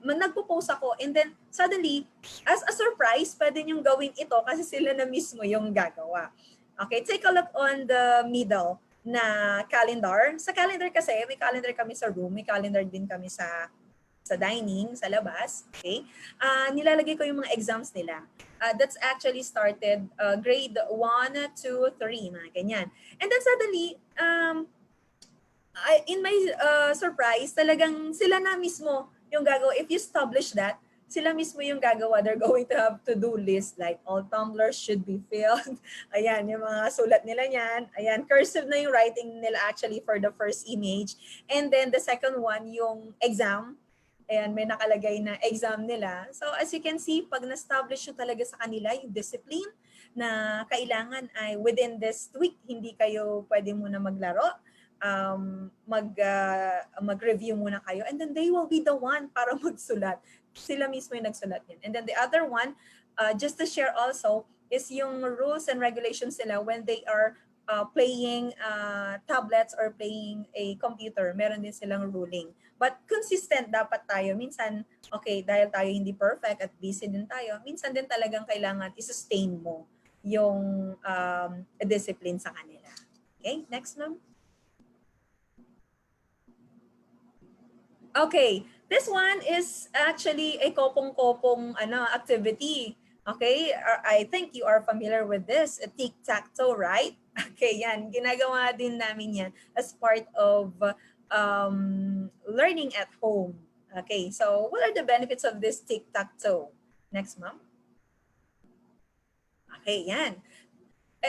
nagpo-post ako, and then suddenly, as a surprise, pwede niyong gawin ito kasi sila na mismo yung gagawa. Okay, take a look on the middle na calendar. Sa calendar kasi, may calendar kami sa room, may calendar din kami sa dining, sa labas. Okay, nilalagay ko yung mga exams nila. That's actually started grade 1, 2, 3, mga ganyan. And then suddenly, in my surprise, talagang sila na mismo yung gagawa. If you establish that, sila mismo yung gagawa. They're going to have to-do list like all tumblers should be filled. Ayan, yung mga sulat nila yan. Ayan, cursive na yung writing nila actually for the first image. And then the second one, yung exam. Ayan, may nakalagay na exam nila. So as you can see, pag na-establish nyo talaga sa kanila yung discipline na kailangan ay within this week, hindi kayo pwede muna maglaro. Mag-review muna kayo, and then they will be the one para magsulat. Sila mismo yung nagsulat yan. And then the other one, just to share also, is yung rules and regulations nila when they are playing tablets or playing a computer. Meron din silang ruling. But consistent dapat tayo. Minsan, okay, dahil tayo hindi perfect at busy din tayo, minsan din talagang kailangan i-sustain mo yung discipline sa kanila. Okay, next ma'am. Okay, this one is actually a kopong-kopong activity. Okay, I think you are familiar with this, a tic-tac-toe, right? Okay, yan. Ginagawa din namin yan as part of learning at home. Okay, so what are the benefits of this tic-tac-toe? Next, ma'am. Okay, yan.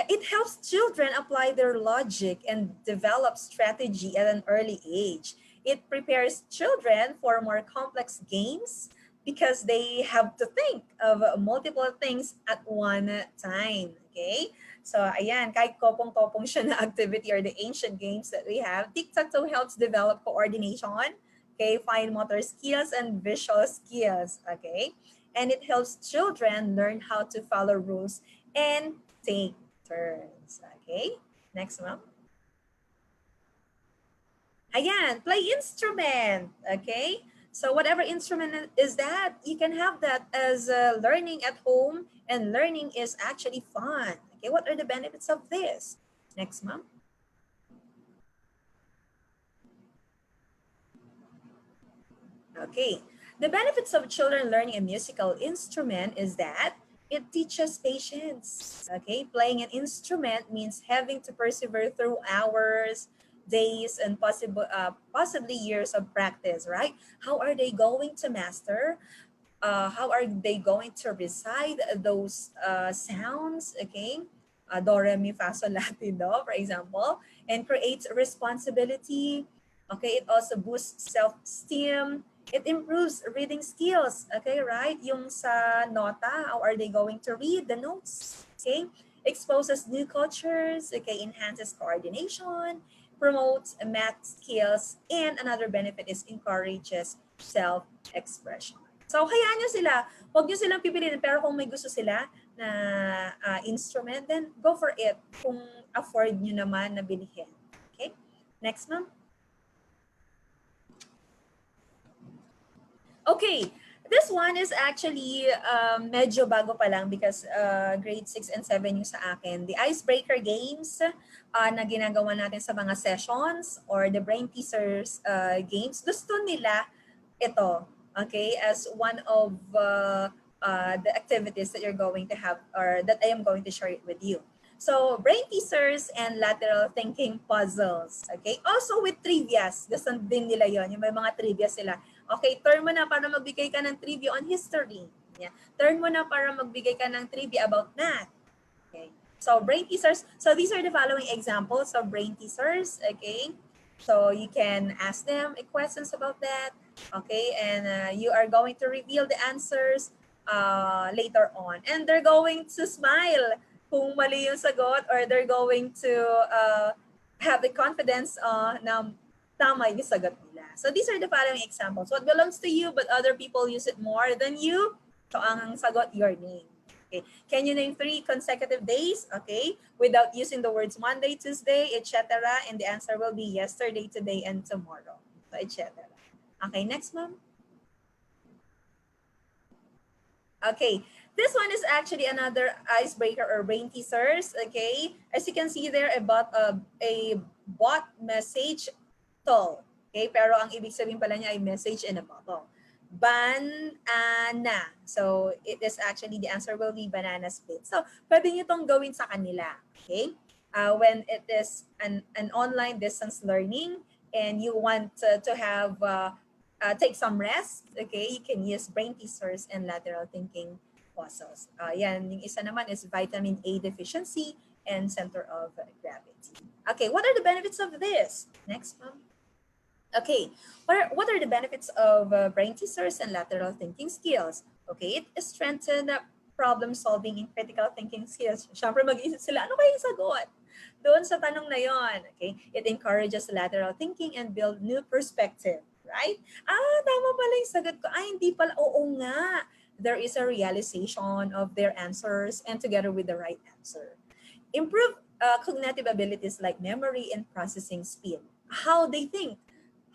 It helps children apply their logic and develop strategy at an early age. It prepares children for more complex games because they have to think of multiple things at one time. Okay? So, ayan, kahit kopong-kopong siya na activity or the ancient games that we have, tic-tac-toe helps develop coordination, okay, fine motor skills, and visual skills. Okay? And it helps children learn how to follow rules and take turns. Okay? Next, ma'am. Ayan, play instrument. Okay? So whatever instrument is that, you can have that as learning at home, and learning is actually fun. Okay, what are the benefits of this? Next, ma'am. Okay, the benefits of children learning a musical instrument is that it teaches patience. Okay, playing an instrument means having to persevere through hours, days, and possibly years of practice, right? How are they going to master? How are they going to recite those sounds? Okay, do, re, mi, fa, sol, la, ti, do, for example, and creates responsibility. Okay, it also boosts self-esteem. It improves reading skills. Okay, right? Yung sa nota, how are they going to read the notes? Okay, exposes new cultures. Okay, enhances coordination, promotes math skills, and another benefit is encourages self-expression. So, hayaan nyo sila. Huwag nyo silang pipiliin. Pero kung may gusto sila na instrument, then go for it kung afford nyo naman na bilhin. Okay? Next, ma'am. Okay. This one is actually medyo bago pa lang because grade 6 and 7 yung sa akin. The icebreaker games na ginagawa natin sa mga sessions or the brain teasers games, gusto nila ito, okay, as one of the activities that you're going to have or that I am going to share it with you. So, brain teasers and lateral thinking puzzles. Okay? Also with trivias. Gusto din nila yon. Yung may mga trivia sila. Okay, turn mo na para magbigay ka ng trivia on history. Yeah. Turn mo na para magbigay ka ng trivia about math. Okay. So, brain teasers. So, these are the following examples of brain teasers. Okay. So, you can ask them questions about that. Okay. And you are going to reveal the answers later on. And they're going to smile kung mali yung sagot or they're going to have the confidence na tama yung sagot nila. So these are the following examples. What belongs to you but other people use it more than you? So ang sagot, your name. Okay. Can you name 3 consecutive days? Okay. Without using the words Monday, Tuesday, etc. And the answer will be yesterday, today, and tomorrow. So etc. Okay. Next, ma'am. Okay. This one is actually another icebreaker or brain teasers. Okay. As you can see there, a bot message tool. Okay, pero ang ibig sabihin pala niya ay message in a bottle. Banana. So, it is actually, the answer will be banana split. So, pwede nyo itong gawin sa kanila. Okay? When it is an online distance learning and you want to have, take some rest, okay, you can use brain teasers and lateral thinking puzzles. Yan, yung isa naman is vitamin A deficiency and center of gravity. Okay, what are the benefits of this? Next, ma'am. Okay, what are the benefits of brain teasers and lateral thinking skills? Okay, it strengthens problem solving and critical thinking skills. Siyempre mag-isip sila, ano kaya yung sagot? Doon sa tanong na yon. Okay, it encourages lateral thinking and build new perspective. Right? Tama pala yung sagot ko. Hindi pala. Oo nga. There is a realization of their answers and together with the right answer. Improve cognitive abilities like memory and processing speed. How they think,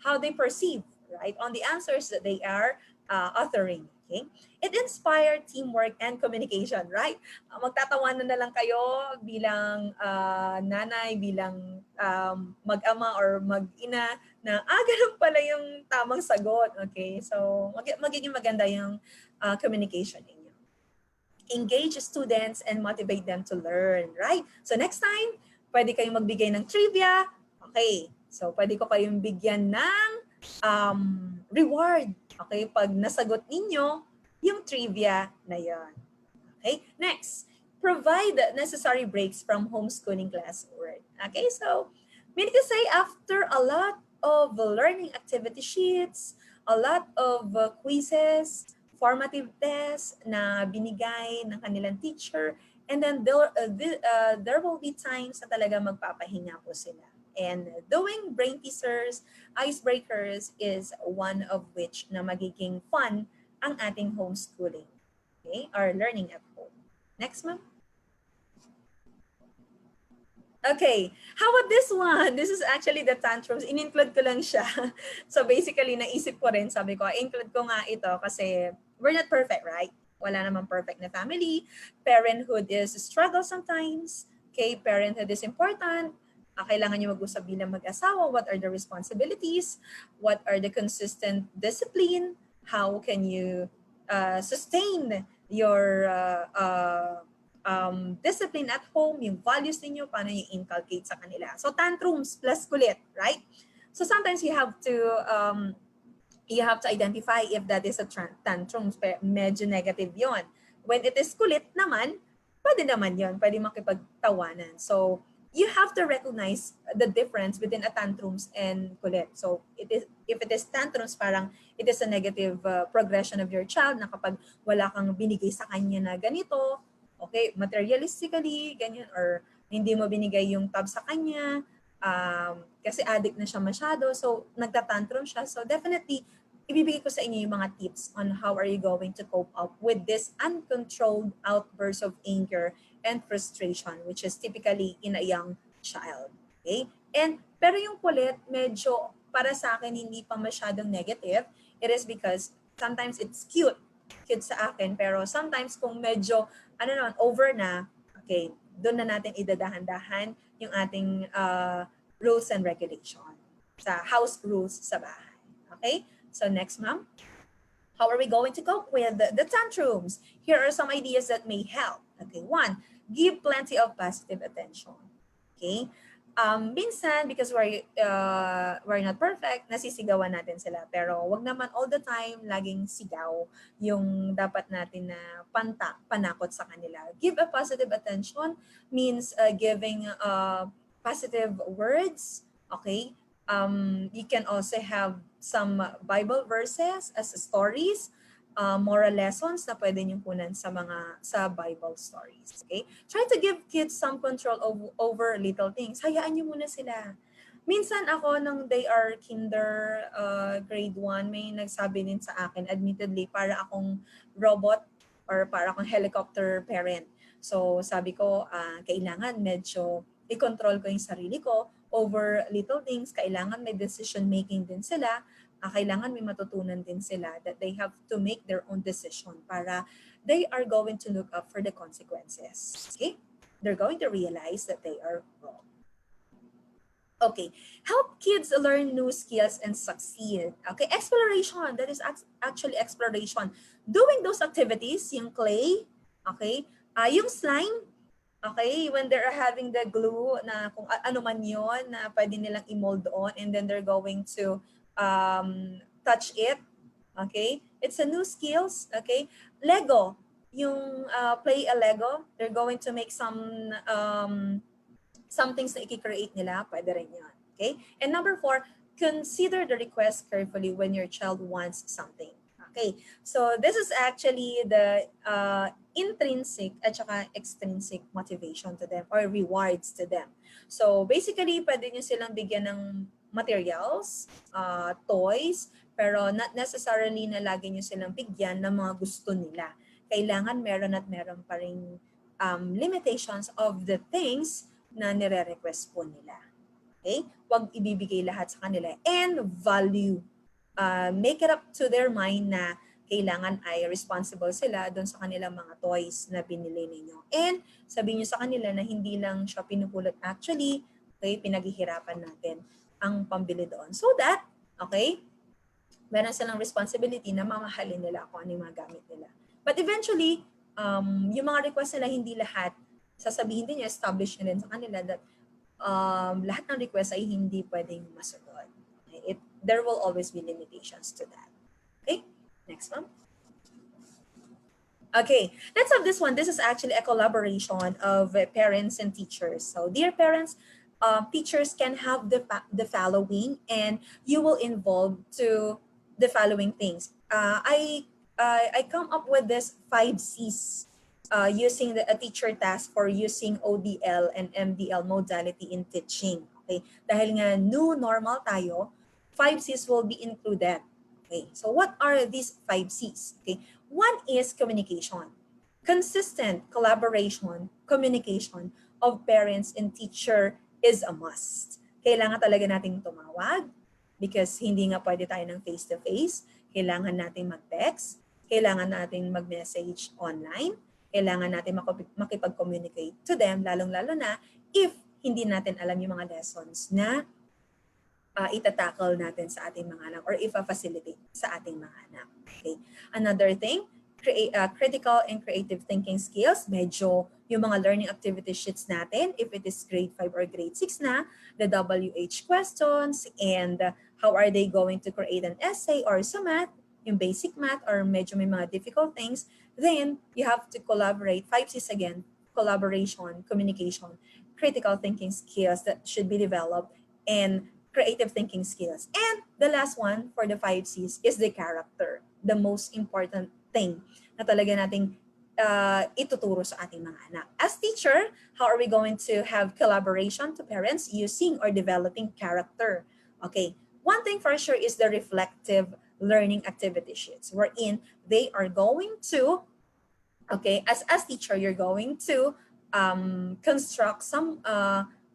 how they perceive, right, on the answers that they are authoring. Okay? It inspired teamwork and communication, right? Magtatawanan na lang kayo bilang nanay, bilang mag-ama or mag-ina na, ganun pala yung tamang sagot. Okay? So, magiging maganda yung communication ninyo. Engage students and motivate them to learn, right? So, next time, pwede kayong magbigay ng trivia. Okay. So, pwede ko kayong bigyan ng reward. Okay? Pag nasagot ninyo yung trivia na yan. Okay? Next, provide necessary breaks from homeschooling classwork. Okay? So, meaning to say, after a lot of learning activity sheets, a lot of quizzes, formative tests na binigay ng kanilang teacher, and then there will be times na talaga magpapahinga po sila. And doing brain teasers, icebreakers is one of which na magiging fun ang ating homeschooling. Okay? Or learning at home. Next, ma'am. Okay. How about this one? This is actually the tantrums. In-include ko lang siya. So basically, naisip ko rin, sabi ko, include ko nga ito kasi we're not perfect, right? Wala namang perfect na family. Parenthood is a struggle sometimes. Okay? Parenthood is important. Kailangan nyo mag-usap bilang mag-asawa. What are the responsibilities? What are the consistent discipline? How can you sustain your discipline at home, yung values ninyo, paano yung inculcate sa kanila. So tantrums plus kulit, right? So sometimes you have to identify if that is a tantrums, medyo negative yon. When it is kulit naman, pwede naman yon, pwede makipagtawanan. So, you have to recognize the difference between a tantrums and kulit. So, if it is tantrums, parang it is a negative progression of your child na kapag wala kang binigay sa kanya na ganito, okay, materialistically, ganyan, or hindi mo binigay yung tab sa kanya, kasi addict na siya masyado, so nagtatantrum siya. So definitely, ibibigay ko sa inyo yung mga tips on how are you going to cope up with this uncontrolled outburst of anger and frustration, which is typically in a young child. Okay? And pero yung kulit, medyo para sa akin hindi pa masyadong negative. It is because sometimes it's cute sa akin, pero sometimes kung medyo over na, okay, doon na natin idadahan-dahan yung ating rules and regulation sa house rules sa bahay. Okay? So next, ma'am. How are we going to cope with the tantrums? Here are some ideas that may help. Okay, 1, give plenty of positive attention. Okay? Minsan, because we're not perfect, nasisigawan natin sila. Pero wag naman all the time laging sigaw yung dapat natin na panakot sa kanila. Give a positive attention means giving positive words. Okay? You can also have some Bible verses as stories, moral lessons na pwede nyo punan sa Bible stories. Okay? Try to give kids some control over little things. Hayaan nyo muna sila. Minsan ako, nung they are grade 1, may nagsabi din sa akin, admittedly, para akong robot or para akong helicopter parent. So sabi ko, kailangan medyo i-control ko yung sarili ko over little things. Kailangan may decision making din sila. Kailangan may matutunan din sila that they have to make their own decision para they are going to look up for the consequences. Okay? They're going to realize that they are wrong. Okay, help kids learn new skills and succeed. Okay, exploration, that is actually exploration. Doing those activities, yung clay, okay, yung slime, okay, when they're having the glue na kung ano man yun na pwede nilang i-mold on and then they're going to touch it, okay? It's a new skills, okay? Lego, yung play a Lego, they're going to make some things na i-create nila, pwede rin yun, okay? And number 4, consider the request carefully when your child wants something. Okay, so this is actually the intrinsic at saka extrinsic motivation to them or rewards to them. So basically, pwede nyo silang bigyan ng materials, toys, pero not necessarily na lagi nyo silang bigyan ng mga gusto nila. Kailangan meron at meron pa rin limitations of the things na nire-request po nila. Okay? Huwag ibibigay lahat sa kanila. And value. Make it up to their mind na kailangan ay responsible sila doon sa kanilang mga toys na binili ninyo. And sabihin nyo sa kanila na hindi lang siya pinupulot actually, okay, pinaghihirapan natin ang pambili doon. So that, okay, meron silang responsibility na mamahalin nila kung ano yung mga gamit nila. But eventually, yung mga request nila, hindi lahat, sasabihin din niya, establish nyo din sa kanila that lahat ng request ay hindi pwedeng masunod. Okay? There will always be limitations to that. Okay? Next one. Okay, let's have this one. This is actually a collaboration of parents and teachers. So, dear parents, teachers can have the following, and you will involve to the following things. I come up with this 5 C's using a teacher task for using ODL and MDL modality in teaching. Okay, dahil nga new normal tayo, 5 C's will be included. Okay, so what are these 5 C's? Okay, 1 is communication. Consistent collaboration, communication of parents and teacher is a must. Kailangan talaga nating tumawag because hindi nga pwede tayo ng face-to-face. Kailangan nating mag-text. Kailangan nating mag-message online. Kailangan natin makipag-communicate to them, lalong-lalo na if hindi natin alam yung mga lessons na itatakal natin sa ating mga anak or ifa-facilitate sa ating mga anak. Okay. Another thing, critical and creative thinking skills. Medyo yung mga learning activity sheets natin, if it is grade 5 or grade 6 na, the WH questions and how are they going to create an essay or sa math, yung basic math or medyo may mga difficult things, then you have to collaborate, 5 C's again, collaboration, communication, critical thinking skills that should be developed, and creative thinking skills. And the last one for the 5 C's is the character, the most important thing na talaga nating ituturo sa ating mga anak. As teacher, how are we going to have collaboration to parents using or developing character? Okay, one thing for sure is the reflective learning activity sheets, wherein they are going to, okay, as teacher, you're going to construct some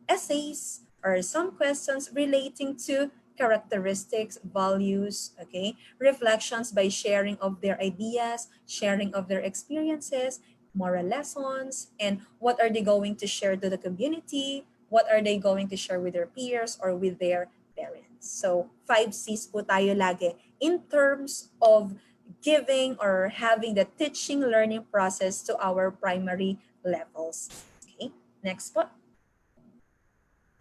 essays or some questions relating to characteristics, values, okay, reflections by sharing of their ideas, sharing of their experiences, moral lessons, and what are they going to share to the community, what are they going to share with their peers or with their parents. So 5 C's po tayo lagi in terms of giving or having the teaching learning process to our primary levels. Okay, next po.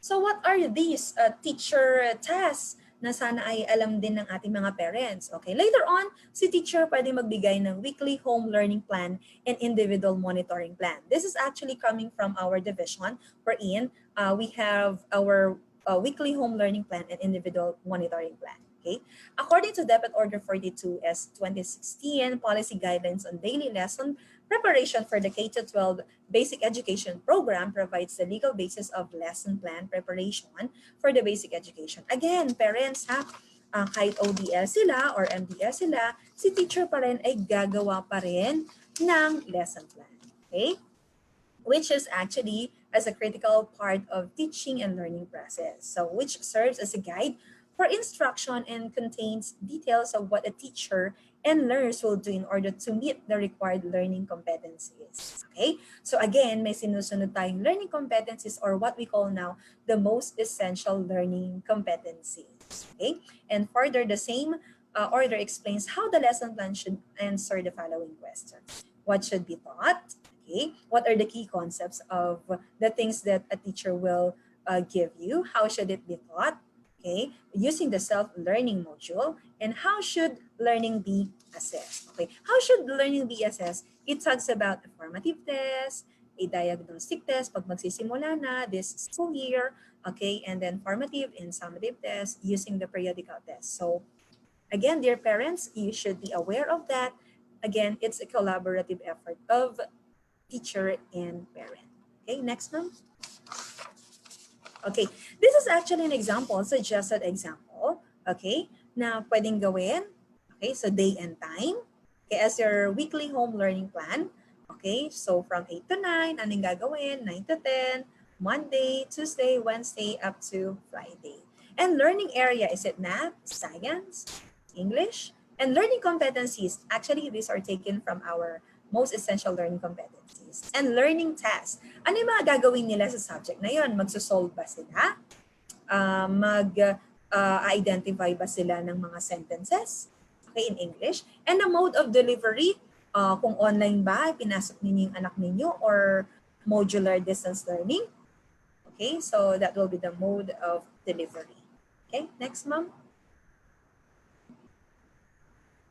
So what are these teacher tasks na sana ay alam din ng ating mga parents? Okay, later on, si teacher pwede magbigay ng weekly home learning plan and individual monitoring plan. This is actually coming from our division wherein we have our weekly home learning plan and individual monitoring plan. Okay, according to DepEd Order 42S 2016 Policy Guidelines on Daily Lesson Preparation for the K-12 Basic Education Program provides the legal basis of lesson plan preparation for the basic education. Again, parents ha, kahit ODL sila or MDL sila, si teacher pa rin ay gagawa pa rin ng lesson plan. Okay? Which is actually as a critical part of teaching and learning process. So which serves as a guide for instruction and contains details of what a teacher and learners will do in order to meet the required learning competencies. Okay? So again, may sinusunod tayong learning competencies or what we call now the most essential learning competencies. Okay? And further, the same order explains how the lesson plan should answer the following questions. What should be taught? Okay? What are the key concepts of the things that a teacher will give you? How should it be taught? Okay, using the self-learning module, and how should learning be assessed? Okay, how should learning be assessed? It talks about a formative test, a diagnostic test pag magsisimula na this school year, okay, and then formative and summative test using the periodical test. So again, dear parents, you should be aware of that. Again, it's a collaborative effort of teacher and parent. Okay, next ma'am. Okay, this is actually an example, suggested example, okay, na pwedeng gawin, okay, so day and time, okay, as your weekly home learning plan, okay, so from 8 to 9, anong gagawin, 9 to 10, Monday, Tuesday, Wednesday, up to Friday. And learning area, is it math, science, English? And learning competencies, actually, these are taken from our most essential learning competencies. And learning tasks. Ano yung mga gagawin nila sa subject na yun? Magsosolve ba sila? Mag-identify ba sila ng mga sentences? Okay, in English. And the mode of delivery, kung online ba, pinasok ninyo yung anak ninyo or modular distance learning. Okay, so that will be the mode of delivery. Okay, next ma'am.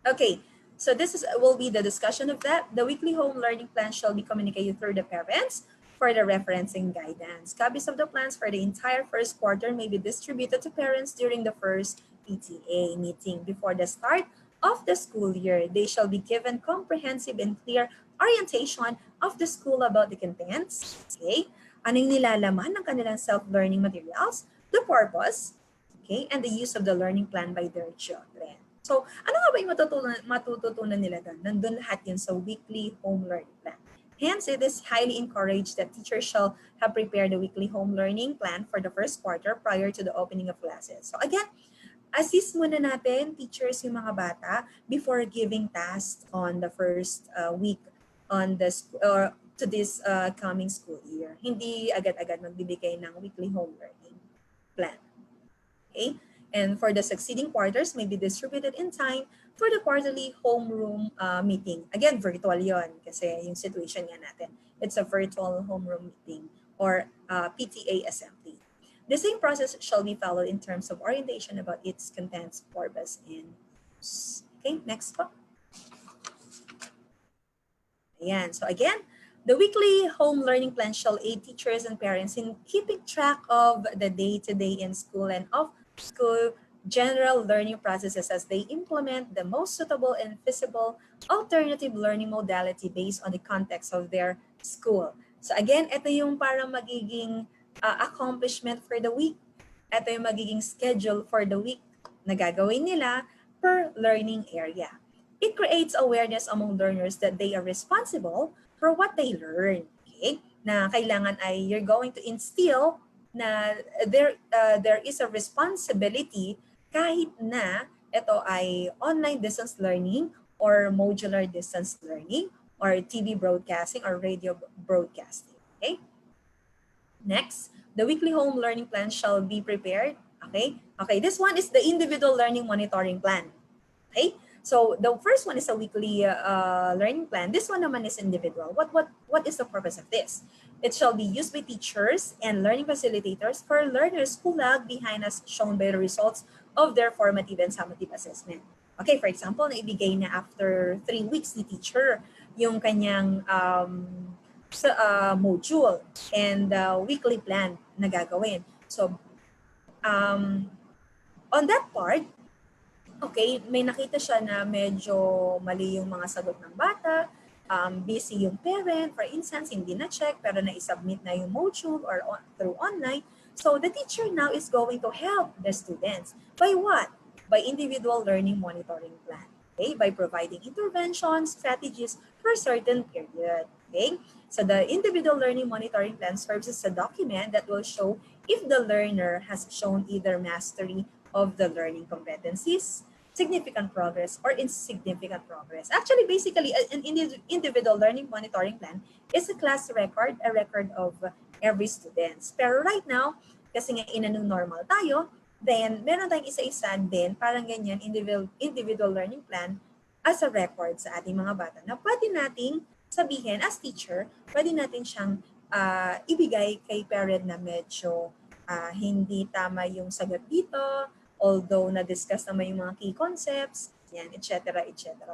Okay. So this will be the discussion of that. The weekly home learning plan shall be communicated through the parents for the referencing guidance. Copies of the plans for the entire first quarter may be distributed to parents during the first PTA meeting before the start of the school year. They shall be given comprehensive and clear orientation of the school about the contents, okay, anong nilalaman ng kanilang self-learning materials, the purpose, okay, and the use of the learning plan by their children. So, ano nga ba yung matututunan nila doon? Nandun lahat yun sa weekly home learning plan. Hence, it is highly encouraged that teachers shall have prepared a weekly home learning plan for the first quarter prior to the opening of classes. So again, assist muna natin, teachers, yung mga bata before giving tasks on the first week on the to this coming school year. Hindi agad-agad magbibigay ng weekly home learning plan. Okay? And for the succeeding quarters may be distributed in time for the quarterly homeroom meeting. Again, virtual yon kasi yung situation nga natin. It's a virtual homeroom meeting or PTA assembly. The same process shall be followed in terms of orientation about its contents, purpose, and use. Okay, next po. Ayan. So again, The weekly home learning plan shall aid teachers and parents in keeping track of the day-to-day in school and off-school general learning processes as they implement the most suitable and feasible alternative learning modality based on the context of their school. So again, ito yung parang magiging accomplishment for the week. Ito yung magiging schedule for the week na gagawin nila per learning area. It creates awareness among learners that they are responsible for what they learn. Okay? Na kailangan ay you're going to instill na there is a responsibility kahit na ito ay online distance learning or modular distance learning or TV broadcasting or radio broadcasting. Okay? Next, the weekly home learning plan shall be prepared. Okay? Okay, this one is the individual learning monitoring plan. Okay? So the first one is a weekly learning plan. This one naman is individual. What is the purpose of this? It shall be used by teachers and learning facilitators for learners who lag behind as shown by the results of their formative and summative assessment. Okay, for example, naibigay na after 3 weeks ni teacher yung kanyang module and weekly plan na gagawin. So, on that part, okay, may nakita siya na medyo mali yung mga sagot ng bata, busy yung parent, for instance, hindi na-check pero na-submit na yung module or through online. So the teacher now is going to help the students. By what? By individual learning monitoring plan. Okay? By providing interventions, strategies for a certain period. Okay? So the individual learning monitoring plan serves as a document that will show if the learner has shown either mastery of the learning competencies, significant progress, or insignificant progress. Actually, basically, an individual learning monitoring plan is a class record, a record of every student. Pero right now, kasi nga in a new normal tayo, then meron tayong isa-isa din, parang ganyan, individual learning plan as a record sa ating mga bata na pwede nating sabihin as teacher, pwede natin siyang ibigay kay parent na medyo hindi tama yung sagot dito, although na-discuss naman yung mga key concepts, yan, etc.,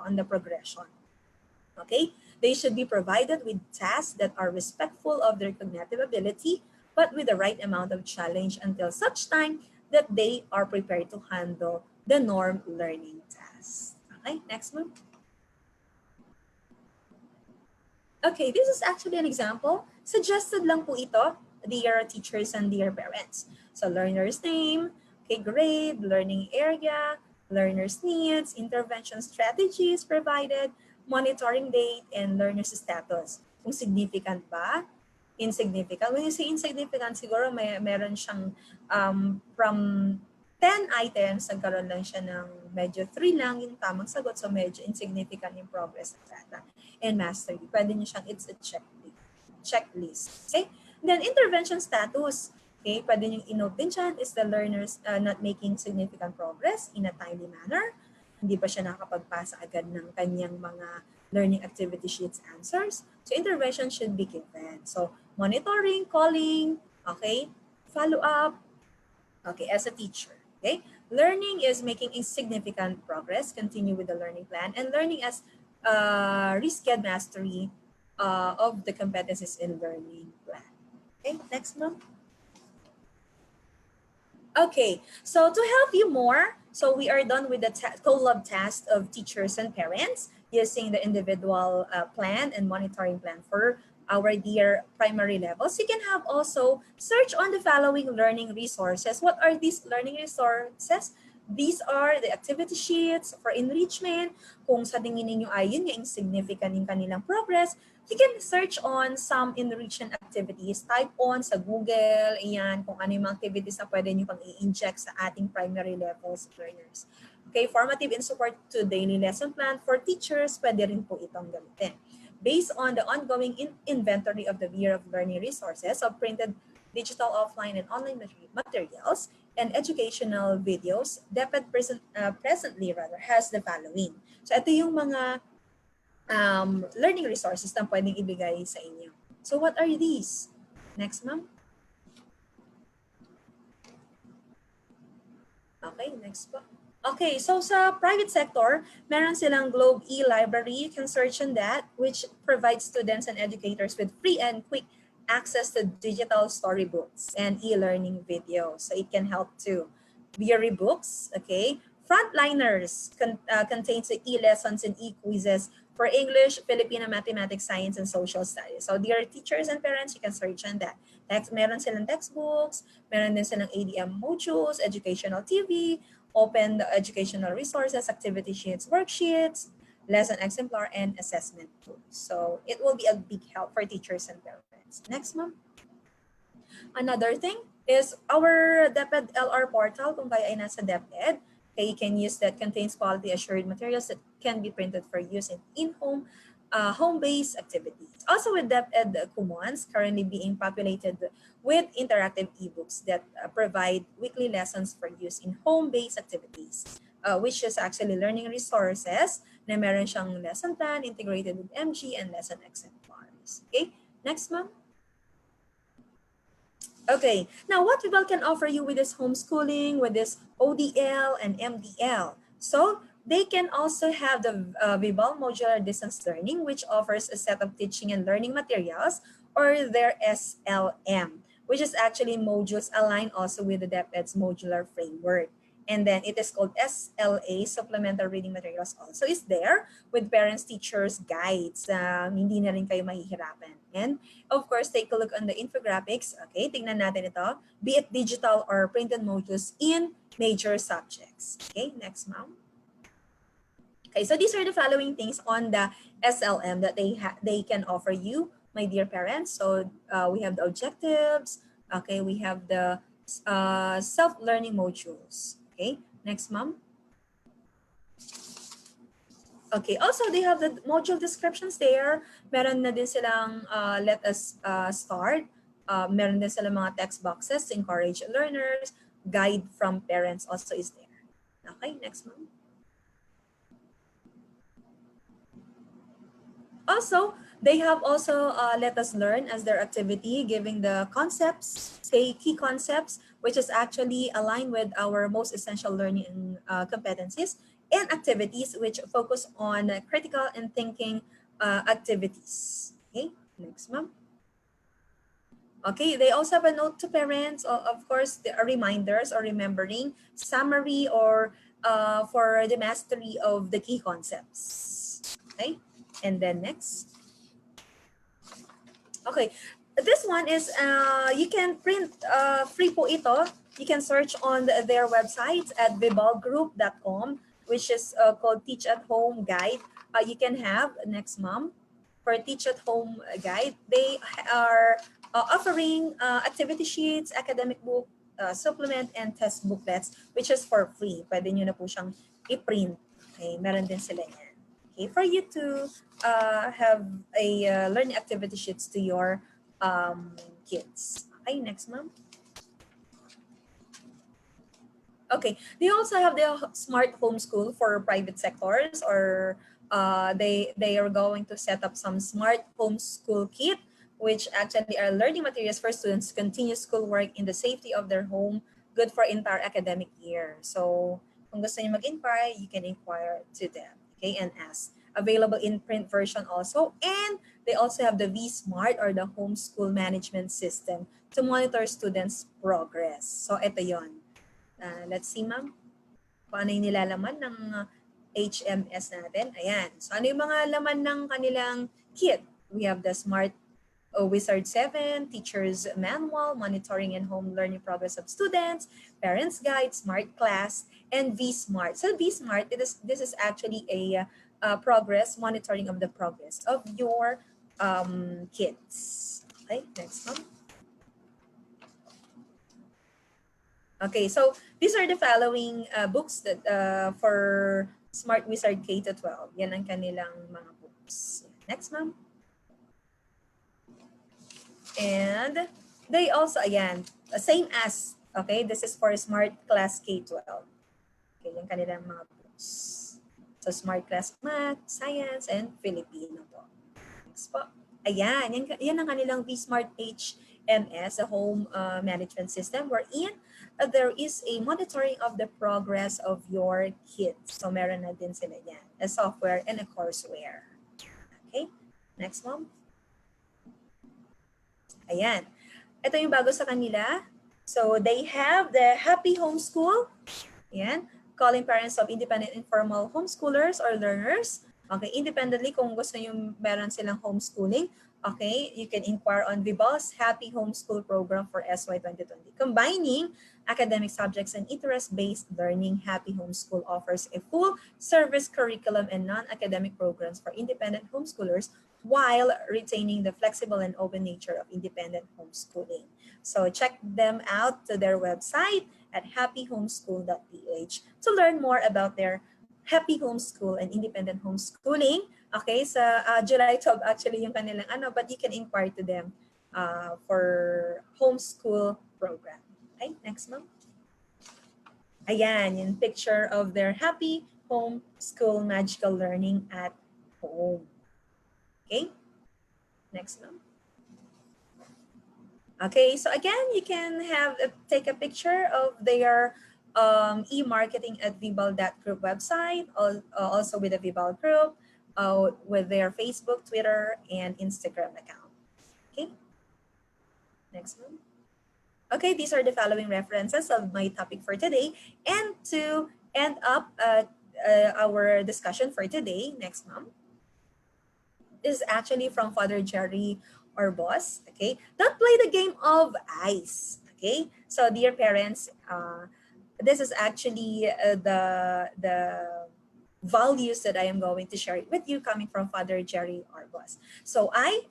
on the progression. Okay? They should be provided with tasks that are respectful of their cognitive ability, but with the right amount of challenge until such time that they are prepared to handle the norm learning tasks. Okay, next one. Okay, this is actually an example. Suggested lang po ito, dear teachers and dear parents. So learner's name, okay, grade, learning area, learner's needs, intervention strategies provided, monitoring date, and learner's status. Kung significant ba? Insignificant. When you say insignificant, siguro meron siyang from 10 items, nagkaroon lang siya ng medyo 3 lang yung tamang sagot. So medyo insignificant yung progress ng data and mastery. Pwede niyo siyang, it's a checklist. Okay? Then intervention status. Okay, pwede nyo i-note din dyan, is the learners not making significant progress in a timely manner? Hindi pa siya nakakapagpasa agad ng kanyang mga learning activity sheets answers? So intervention should be given. So monitoring, calling, okay, follow-up, okay, as a teacher. Okay, learning is making insignificant progress, continue with the learning plan, and learning as risked mastery of the competencies in learning plan. Okay, next one. Okay, so to help you more, so we are done with the collab task of teachers and parents using the individual plan and monitoring plan for our dear primary levels. You can have also search on the following learning resources. What are these learning resources? These are the activity sheets for enrichment. Kung sa tingin ninyo ay yun yung significant yung kanilang progress, you can search on some enrichment activities. Type on sa Google, ayan, kung ano yung mga activities na pwede nyo pang i-inject sa ating primary levels learners. Okay, formative and support to daily lesson plan for teachers, pwede rin po itong gamitin. Based on the ongoing inventory of the Year of Learning resources of printed, digital, offline, and online materials and educational videos, DepEd presently has the following. So ito yung mga learning resources na pwedeng ibigay sa inyo. So what are these? Next, ma'am. Okay, next po. Okay, so sa private sector, meron silang Globe e-Library. You can search on that, which provides students and educators with free and quick access to digital storybooks and e-learning videos. So it can help to Bury Books, okay? Frontliners contains the e-lessons and e-quizzes for English, Filipino, mathematics, science, and social studies. So dear teachers and parents, you can search on that. Meron silang textbooks, meron din silang ADM modules, educational TV, open the educational resources, activity sheets, worksheets, lesson exemplar, and assessment tools. So it will be a big help for teachers and parents. Next, ma'am. Another thing is our DepEd LR portal kung kayo ay nasa DepEd. Okay, you can use that contains quality assured materials that can be printed for use in home-based activities. Also with DepEd Commons currently being populated with interactive ebooks that provide weekly lessons for use in home-based activities, which is actually learning resources na meron siyang lesson plan integrated with MG and lesson exemplars. Okay, next, ma'am. Okay, now what Vibal can offer you with this homeschooling, with this ODL and MDL? So they can also have the Vibal Modular Distance Learning, which offers a set of teaching and learning materials, or their SLM, which is actually modules aligned also with the DepEd's modular framework. And then it is called SLA, Supplemental Reading Materials also is there with parents, teachers, guides. Hindi na rin kayo mahihirapan. And of course, take a look on the infographics. Okay, tingnan natin ito. Be it digital or printed modules in major subjects. Okay, next, ma'am. Okay, so these are the following things on the SLM that they can offer you, my dear parents. So we have the objectives. Okay, we have the self-learning modules. Okay, next, ma'am. Okay, also they have the module descriptions there. Meron na din silang let us start. Meron din silang mga text boxes to encourage learners. Guide from parents also is there. Okay, next, ma'am. Also, they have also let us learn as their activity, giving the concepts, say key concepts, which is actually aligned with our most essential learning competencies, and activities which focus on critical and thinking activities. Okay, next, ma'am. Okay, they also have a note to parents, of course, the reminders or remembering, summary, or for the mastery of the key concepts. Okay, and then next. Okay, this one is you can print free po ito. You can search on their website at vibalgroup.com, which is called Teach at Home Guide. You can have, next, mom, for Teach at Home Guide. They are offering activity sheets, academic book, supplement, and test booklets, which is for free. Pwede nyo na po siyang i-print. Okay, meron din sila yan. Okay, for you to have a learning activity sheets to your kids. Okay, next, ma'am. Okay, they also have the smart homeschool for private sectors, or they are going to set up some smart homeschool kit, which actually are learning materials for students to continue schoolwork in the safety of their home, good for entire academic year. So kung gusto niyo mag-inquire, you can inquire to them. Okay, and ask. Available in print version also, and they also have the V-Smart or the homeschool management system to monitor students' progress. So ito yon. Let's see, ma'am, kung ano yung nilalaman ng HMS natin. Ayan. So ano yung mga laman ng kanilang kit? We have the Smart Wizard 7, Teacher's Manual, Monitoring and Home Learning Progress of Students, Parents Guide, Smart Class, and V-Smart. So V-Smart, this is actually a progress, monitoring of the progress of your kids. Okay, next one. Okay, so these are the following books that for Smart Wizard K-12. Yan ang kanilang mga books. Next, ma'am. And they also, again, same as, okay, this is for Smart Class K-12. Okay, yung kanilang mga books. So, Smart Class Math, Science, and Filipino po. Next po. Ayan, yan ang kanilang V-Smart HMS, a home management system, wherein there is a monitoring of the progress of your kids. So meron na din sila yan, a software and a courseware. Okay, next mom. Ayan. Ito yung bago sa kanila. So they have the Happy Homeschool. Ayan. Calling parents of independent informal homeschoolers or learners. Okay, independently kung gusto nyo meron silang homeschooling. Okay, you can inquire on Vibal's Happy Homeschool Program for SY 2020. Combining academic subjects and interest-based learning, Happy Homeschool offers a full-service curriculum and non-academic programs for independent homeschoolers while retaining the flexible and open nature of independent homeschooling. So check them out to their website at happyhomeschool.ph to learn more about their Happy Homeschool and independent homeschooling. Okay, sa July 12 actually yung kanilang but you can inquire to them for homeschool program. Okay, next ma'am. Ayan, yung picture of their Happy Homeschool Magical Learning at Home. Okay, next ma'am. Okay, so again, you can take a picture of their e-marketing at Vibal.group website, also with the Vibal group, with their Facebook, Twitter, and Instagram account. Okay, next one. Okay, these are the following references of my topic for today. And to end up our discussion for today, next ma'am, is actually from Father Jerry Orbos. Okay, don't play the game of ice. Okay, so dear parents, this is actually the values that I am going to share with you coming from Father Jerry Orbos. So I,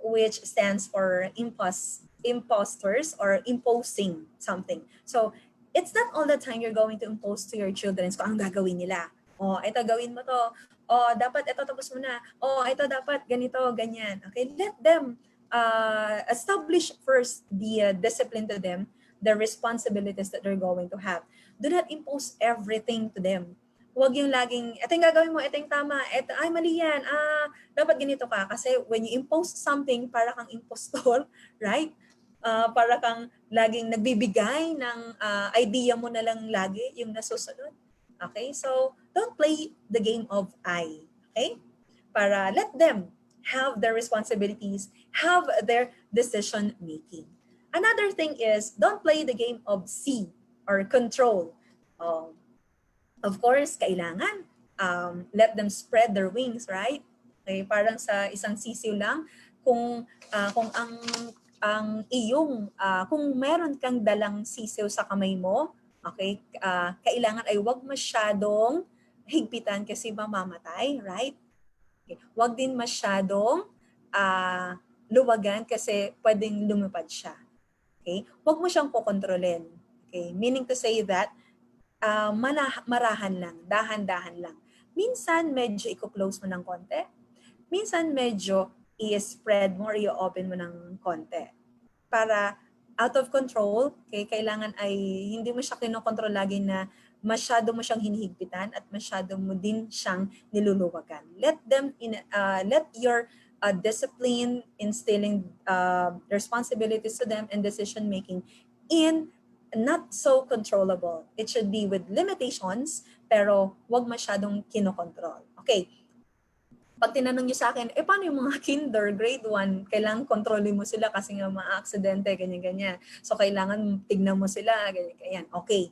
which stands for imposters or imposing something. So it's not all the time you're going to impose to your children so ang gagawin nila. Oh, ito gawin mo to. Oh, dapat ito tapos mo na. Oh, ito dapat ganito, ganyan. Okay, let them establish first the discipline to them, the responsibilities that they're going to have. Do not impose everything to them. Huwag yung laging, ito yung gagawin mo, ito yung tama, ito, ay mali yan, dapat ganito ka. Kasi when you impose something, para kang impostor, right? Para kang laging nagbibigay ng idea mo na lang lagi, yung nasusunod. Okay, so don't play the game of I. Okay? Para let them have their responsibilities, have their decision making. Another thing is, don't play the game of C or control. Of course, kailangan let them spread their wings, right? Okay, parang sa isang sisiw lang, kung ang iyong kung meron kang dalang sisiw sa kamay mo, okay, kailangan ay wag masyadong higpitan kasi mamamatay, right? Okay. Wag din masyadong luwagan kasi pwedeng lumipad siya. Okay? Wag mo siyang kokontrolin. Okay? Meaning to say that marahan lang, dahan-dahan lang. Minsan medyo i-close mo ng konti. Minsan medyo i-spread mo or i-open mo ng konti. Para out of control, okay, kailangan ay hindi mo siya kinokontrol lagi na masyado mo siyang hinihigpitan at masyado mo din siyang niluluwagan. Let your discipline, instilling responsibilities to them and decision making in not so controllable. It should be with limitations, pero wag masyadong kinokontrol. Okay. Pag tinanong niyo sa akin, paano yung mga kinder, grade 1, kailangan kontrolin mo sila kasi nga ma-aksidente, ganyan-ganyan. So, kailangan tignan mo sila, ganyan-ganyan. Okay.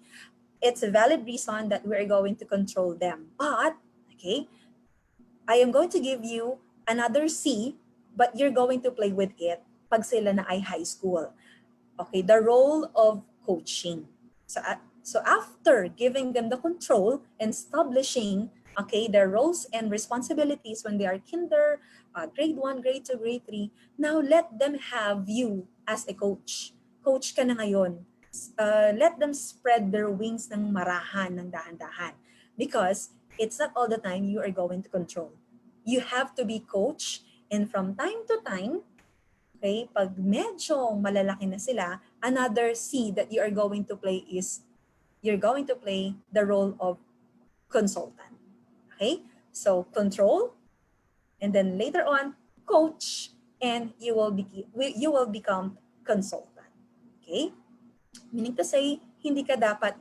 It's a valid reason that we're going to control them. But, okay, I am going to give you another C, but you're going to play with it pag sila na ay high school. Okay, the role of coaching. So after giving them the control and establishing, okay, their roles and responsibilities when they are kinder, grade 1, grade 2, grade 3, now let them have you as a coach. Coach ka na ngayon. Let them spread their wings ng marahan, ng dahan-dahan. Because it's not all the time you are going to control. You have to be coach, and from time to time, okay, pag medyo malalaki na sila, another C that you are going to play is you're going to play the role of consultant. Okay? So control, and then later on, coach, and you will become consultant. Okay? Meaning to say, hindi ka dapat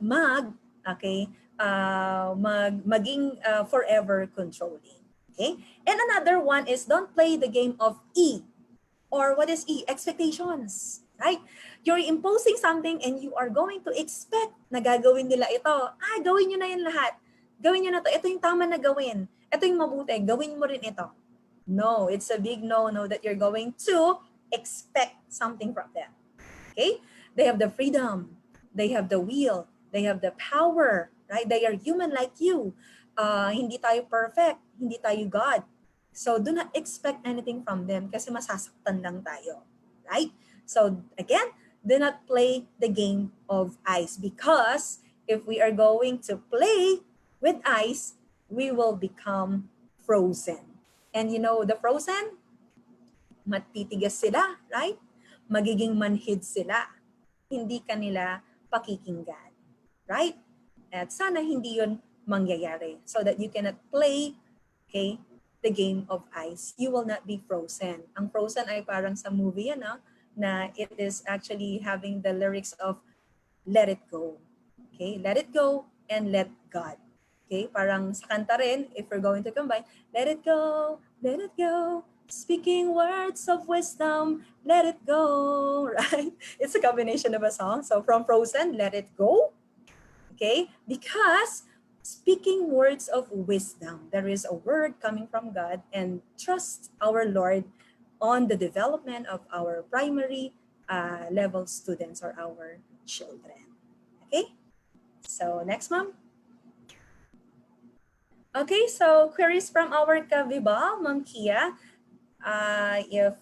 maging forever controlling. Okay? And another one is don't play the game of E. Or what is E? Expectations. Right? You're imposing something and you are going to expect na gagawin nila ito. Gawin nyo na yan lahat. Gawin nyo na to. Ito yung tama na gawin. Ito yung mabuti. Gawin mo rin ito. No, it's a big no-no that you're going to expect something from them. Okay? They have the freedom. They have the will. They have the power. Right? They are human like you. Hindi tayo perfect. Hindi tayo God. So do not expect anything from them kasi masasaktan lang tayo. Right? So again, do not play the game of ice because if we are going to play with ice, we will become frozen. And you know, the frozen, matitigas sila, right? Magiging manhid sila. Hindi kanila pakikinggan, right? At sana hindi yun mangyayari so that you cannot play, okay, the game of ice. You will not be frozen. Ang frozen ay parang sa movie yan, na it is actually having the lyrics of let it go. Okay, let it go and let God. Okay, parang sa kanta rin, if we're going to combine, let it go, speaking words of wisdom, let it go, right? It's a combination of a song. So from Frozen, let it go, okay? Because speaking words of wisdom, there is a word coming from God, and trust our Lord on the development of our primary level students or our children. Okay? So next, ma'am. Okay, so queries from our Kaviba, Ma'am Kia. If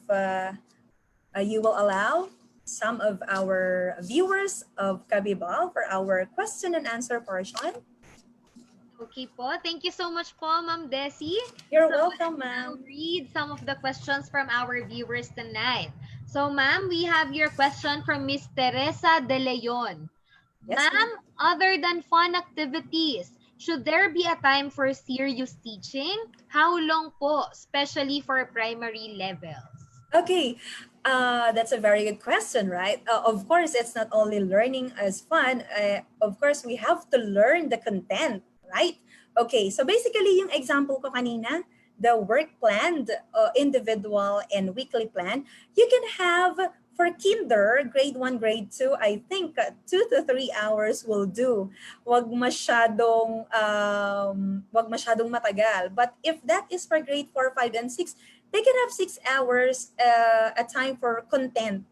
you will allow some of our viewers of Kaviba for our question and answer portion. Okay po. Thank you so much po, Ma'am Desi. You're welcome, ma'am. I'll read some of the questions from our viewers tonight. So, ma'am, we have your question from Miss Teresa De Leon. Yes, Ma'am, other than fun activities, should there be a time for serious teaching? How long po, especially for primary levels? Okay, that's a very good question, right? Of course, it's not only learning as fun. Of course, we have to learn the content, right? Okay, so basically, yung example ko kanina, the work plan, individual and weekly plan, you can have for kinder, grade 1, grade 2, I think 2 to 3 hours will do. Wag masyadong matagal. But if that is for grade 4, 5, and 6, they can have 6 hours a time for content.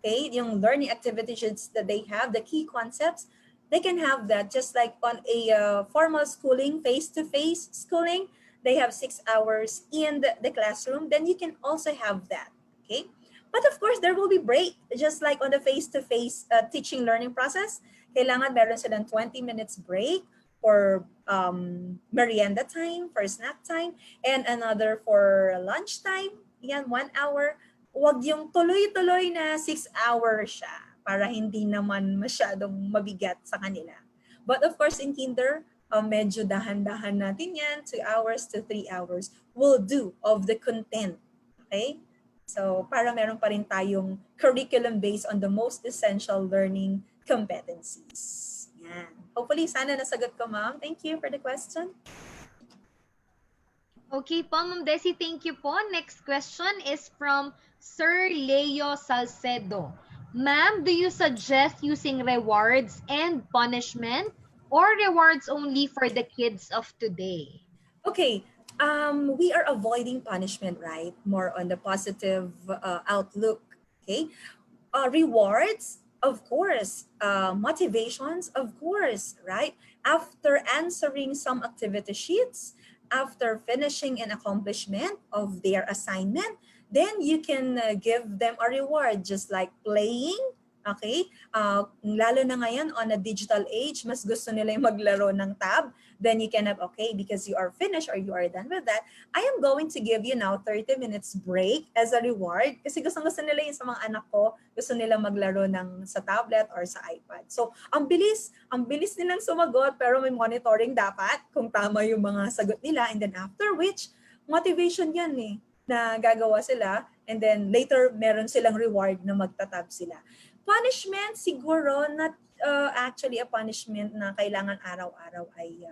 Okay, yung learning activities that they have, the key concepts, they can have that just like on a formal schooling, face-to-face schooling, they have 6 hours in the classroom, then you can also have that. Okay. But of course, there will be break, just like on the face-to-face teaching learning process. Kailangan meron silang 20 minutes break for merienda time, for snack time, and another for lunch time. Yan, 1 hour. Huwag yung tuloy-tuloy na 6 hours siya para hindi naman masyadong mabigat sa kanila. But of course, in kinder, medyo dahan-dahan natin yan, 2 hours to 3 hours will do of the content. Okay? So, para meron pa rin tayong curriculum based on the most essential learning competencies. Yan. Hopefully, sana nasagot ko, ma'am. Thank you for the question. Okay po, Ma'am Desi, thank you po. Next question is from Sir Leo Salcedo. Ma'am, do you suggest using rewards and punishment or rewards only for the kids of today? Okay. We are avoiding punishment, right? More on the positive outlook, okay? Rewards, of course. Motivations, of course, right? After answering some activity sheets, after finishing an accomplishment of their assignment, then you can give them a reward, just like playing, okay? Lalo na ngayon on a digital age, mas gusto nila yung maglaro ng tab. Then you can have, okay, because you are finished or you are done with that, I am going to give you now 30 minutes break as a reward. Kasi gusto nila yung sa mga anak ko, gusto nila maglaro sa tablet or sa iPad. So, ang bilis nilang sumagot, pero may monitoring dapat kung tama yung mga sagot nila. And then after which, motivation yan na gagawa sila. And then later, meron silang reward na magtatab sila. Punishment, siguro, not actually a punishment na kailangan araw-araw ay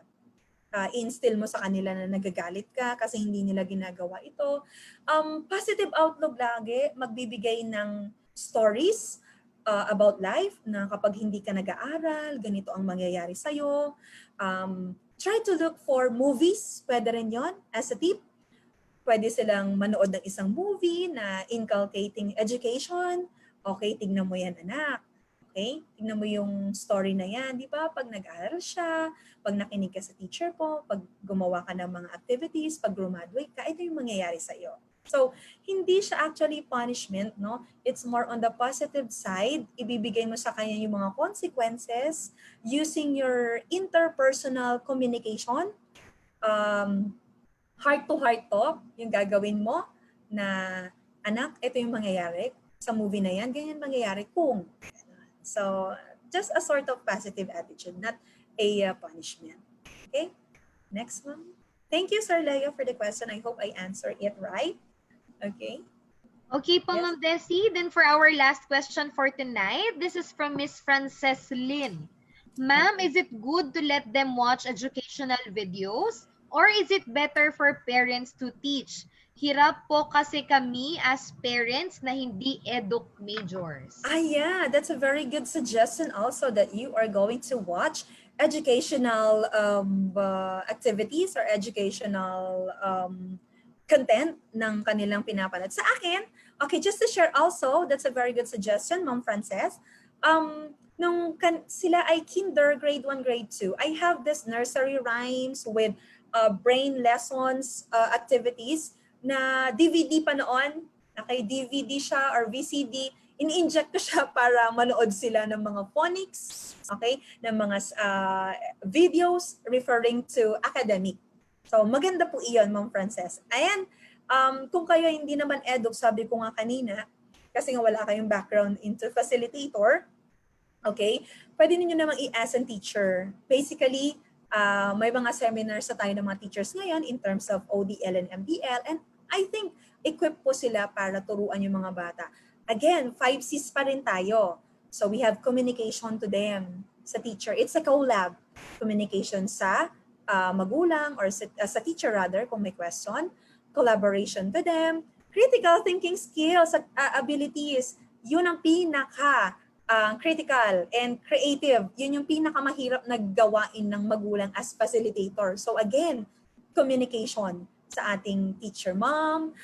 instill mo sa kanila na nagagalit ka kasi hindi nila ginagawa ito. Positive outlook lagi, magbibigay ng stories about life na kapag hindi ka nag-aaral, ganito ang mangyayari sa'yo. Try to look for movies, pwede rin yon as a tip. Pwede silang manood ng isang movie na inculcating education. Okay, tignan mo yan anak. Okay? Tignan mo yung story na yan, di ba? Pag nag-aaral siya, pag nakinig ka sa teacher po, pag gumawa ka ng mga activities, pag graduate ka, ito yung mangyayari sa iyo. So, hindi siya actually punishment, no? It's more on the positive side. Ibibigay mo sa kanya yung mga consequences using your interpersonal communication, heart-to-heart talk, yung gagawin mo na, anak, ito yung mangyayari sa movie na yan, ganyan mangyayari kung. So, just a sort of positive attitude, not a punishment. Okay? Next one. Thank you, Sir Leo, for the question. I hope I answered it right. Okay. Okay po, Yes. Ma'am Desi. Then for our last question for tonight, this is from Miss Frances Lin. Ma'am, is it good to let them watch educational videos? Or is it better for parents to teach? Hirap po kasi kami as parents na hindi eduk majors. Yeah, that's a very good suggestion also that you are going to watch educational activities or educational content ng kanilang pinapanood. Sa akin, okay, just to share also, that's a very good suggestion, Ma'am Frances. Nung sila ay kinder, grade 1, grade 2, I have this nursery rhymes with brain lessons activities na DVD pa noon. Okay, DVD siya or VCD. In-inject ko siya para manood sila ng mga phonics, okay, ng mga videos referring to academic. So, maganda po iyon, Ma'am Frances. Ayan, kung kayo hindi naman eduk, sabi ko nga kanina, kasi nga wala kayong background into facilitator, okay, pwede niyo namang i-ask a teacher. Basically, may mga seminars sa tayo ng mga teachers ngayon in terms of ODL and MDL, and I think equipped po sila para turuan yung mga bata. Again, 5 C's pa rin tayo. So we have communication to them, sa teacher. It's a collab. Communication sa magulang or sa teacher rather, kung may question. Collaboration to them. Critical thinking skills at abilities. Yun ang pinaka critical and creative. Yun yung pinakamahirap na gawain ng magulang as facilitator. So again, communication sa ating teacher. Mom,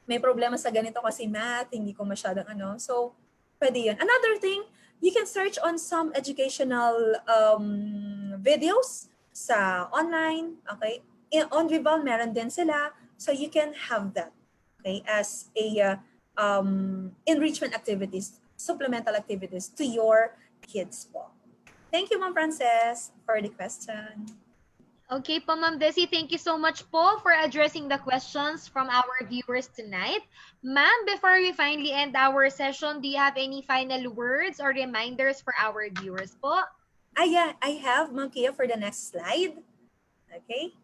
may problema sa ganito kasi math, hindi ko masyadong ano. So, pwede yun. Another thing, you can search on some educational videos sa online. Okay? On Vival, meron din sila. So, you can have that. Okay? As a enrichment activities, supplemental activities to your kids po. Thank you, Ma'am Frances, for the question. Okay po, Ma'am Desi, thank you so much po for addressing the questions from our viewers tonight. Ma'am, before we finally end our session, do you have any final words or reminders for our viewers po? Yeah, I have, Ma'am Kia, for the next slide. Okay.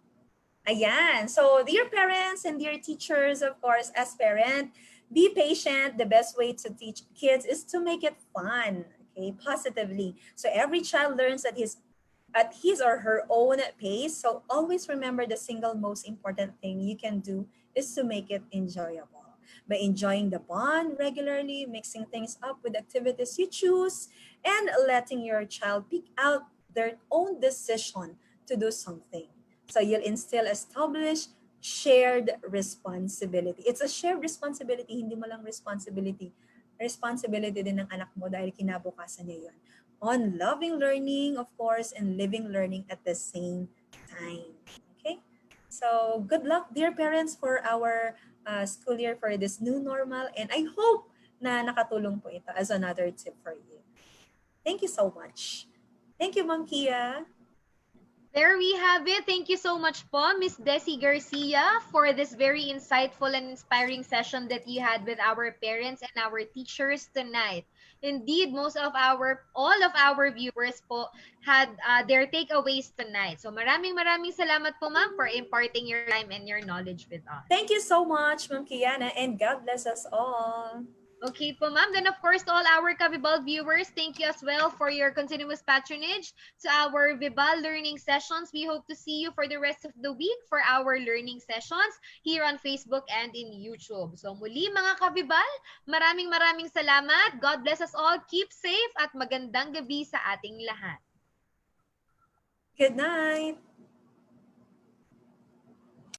Ayan. So, dear parents and dear teachers, of course, as parent, be patient. The best way to teach kids is to make it fun, okay, positively. So every child learns at his or her own pace. So always remember the single most important thing you can do is to make it enjoyable. By enjoying the bond regularly, mixing things up with activities you choose, and letting your child pick out their own decision to do something. So you'll establish shared responsibility. It's a shared responsibility, hindi mo lang responsibility. Responsibility din ng anak mo dahil kinabukasan niya yun. On loving learning, of course, and living learning at the same time. Okay? So, good luck, dear parents, for our school year for this new normal. And I hope na nakatulong po ito as another tip for you. Thank you so much. Thank you, Ma'am Kia. There we have it. Thank you so much po, Miss Desi Garcia, for this very insightful and inspiring session that you had with our parents and our teachers tonight. Indeed, all of our viewers po had their takeaways tonight. So maraming salamat po, ma'am, for imparting your time and your knowledge with us. Thank you so much, Ma'am Kiana, and God bless us all. Okay po, ma'am. Then, of course, to all our Kavibal viewers, thank you as well for your continuous patronage to our Vibal learning sessions. We hope to see you for the rest of the week for our learning sessions here on Facebook and in YouTube. So, muli mga Kavibal, maraming salamat. God bless us all. Keep safe at magandang gabi sa ating lahat. Good night.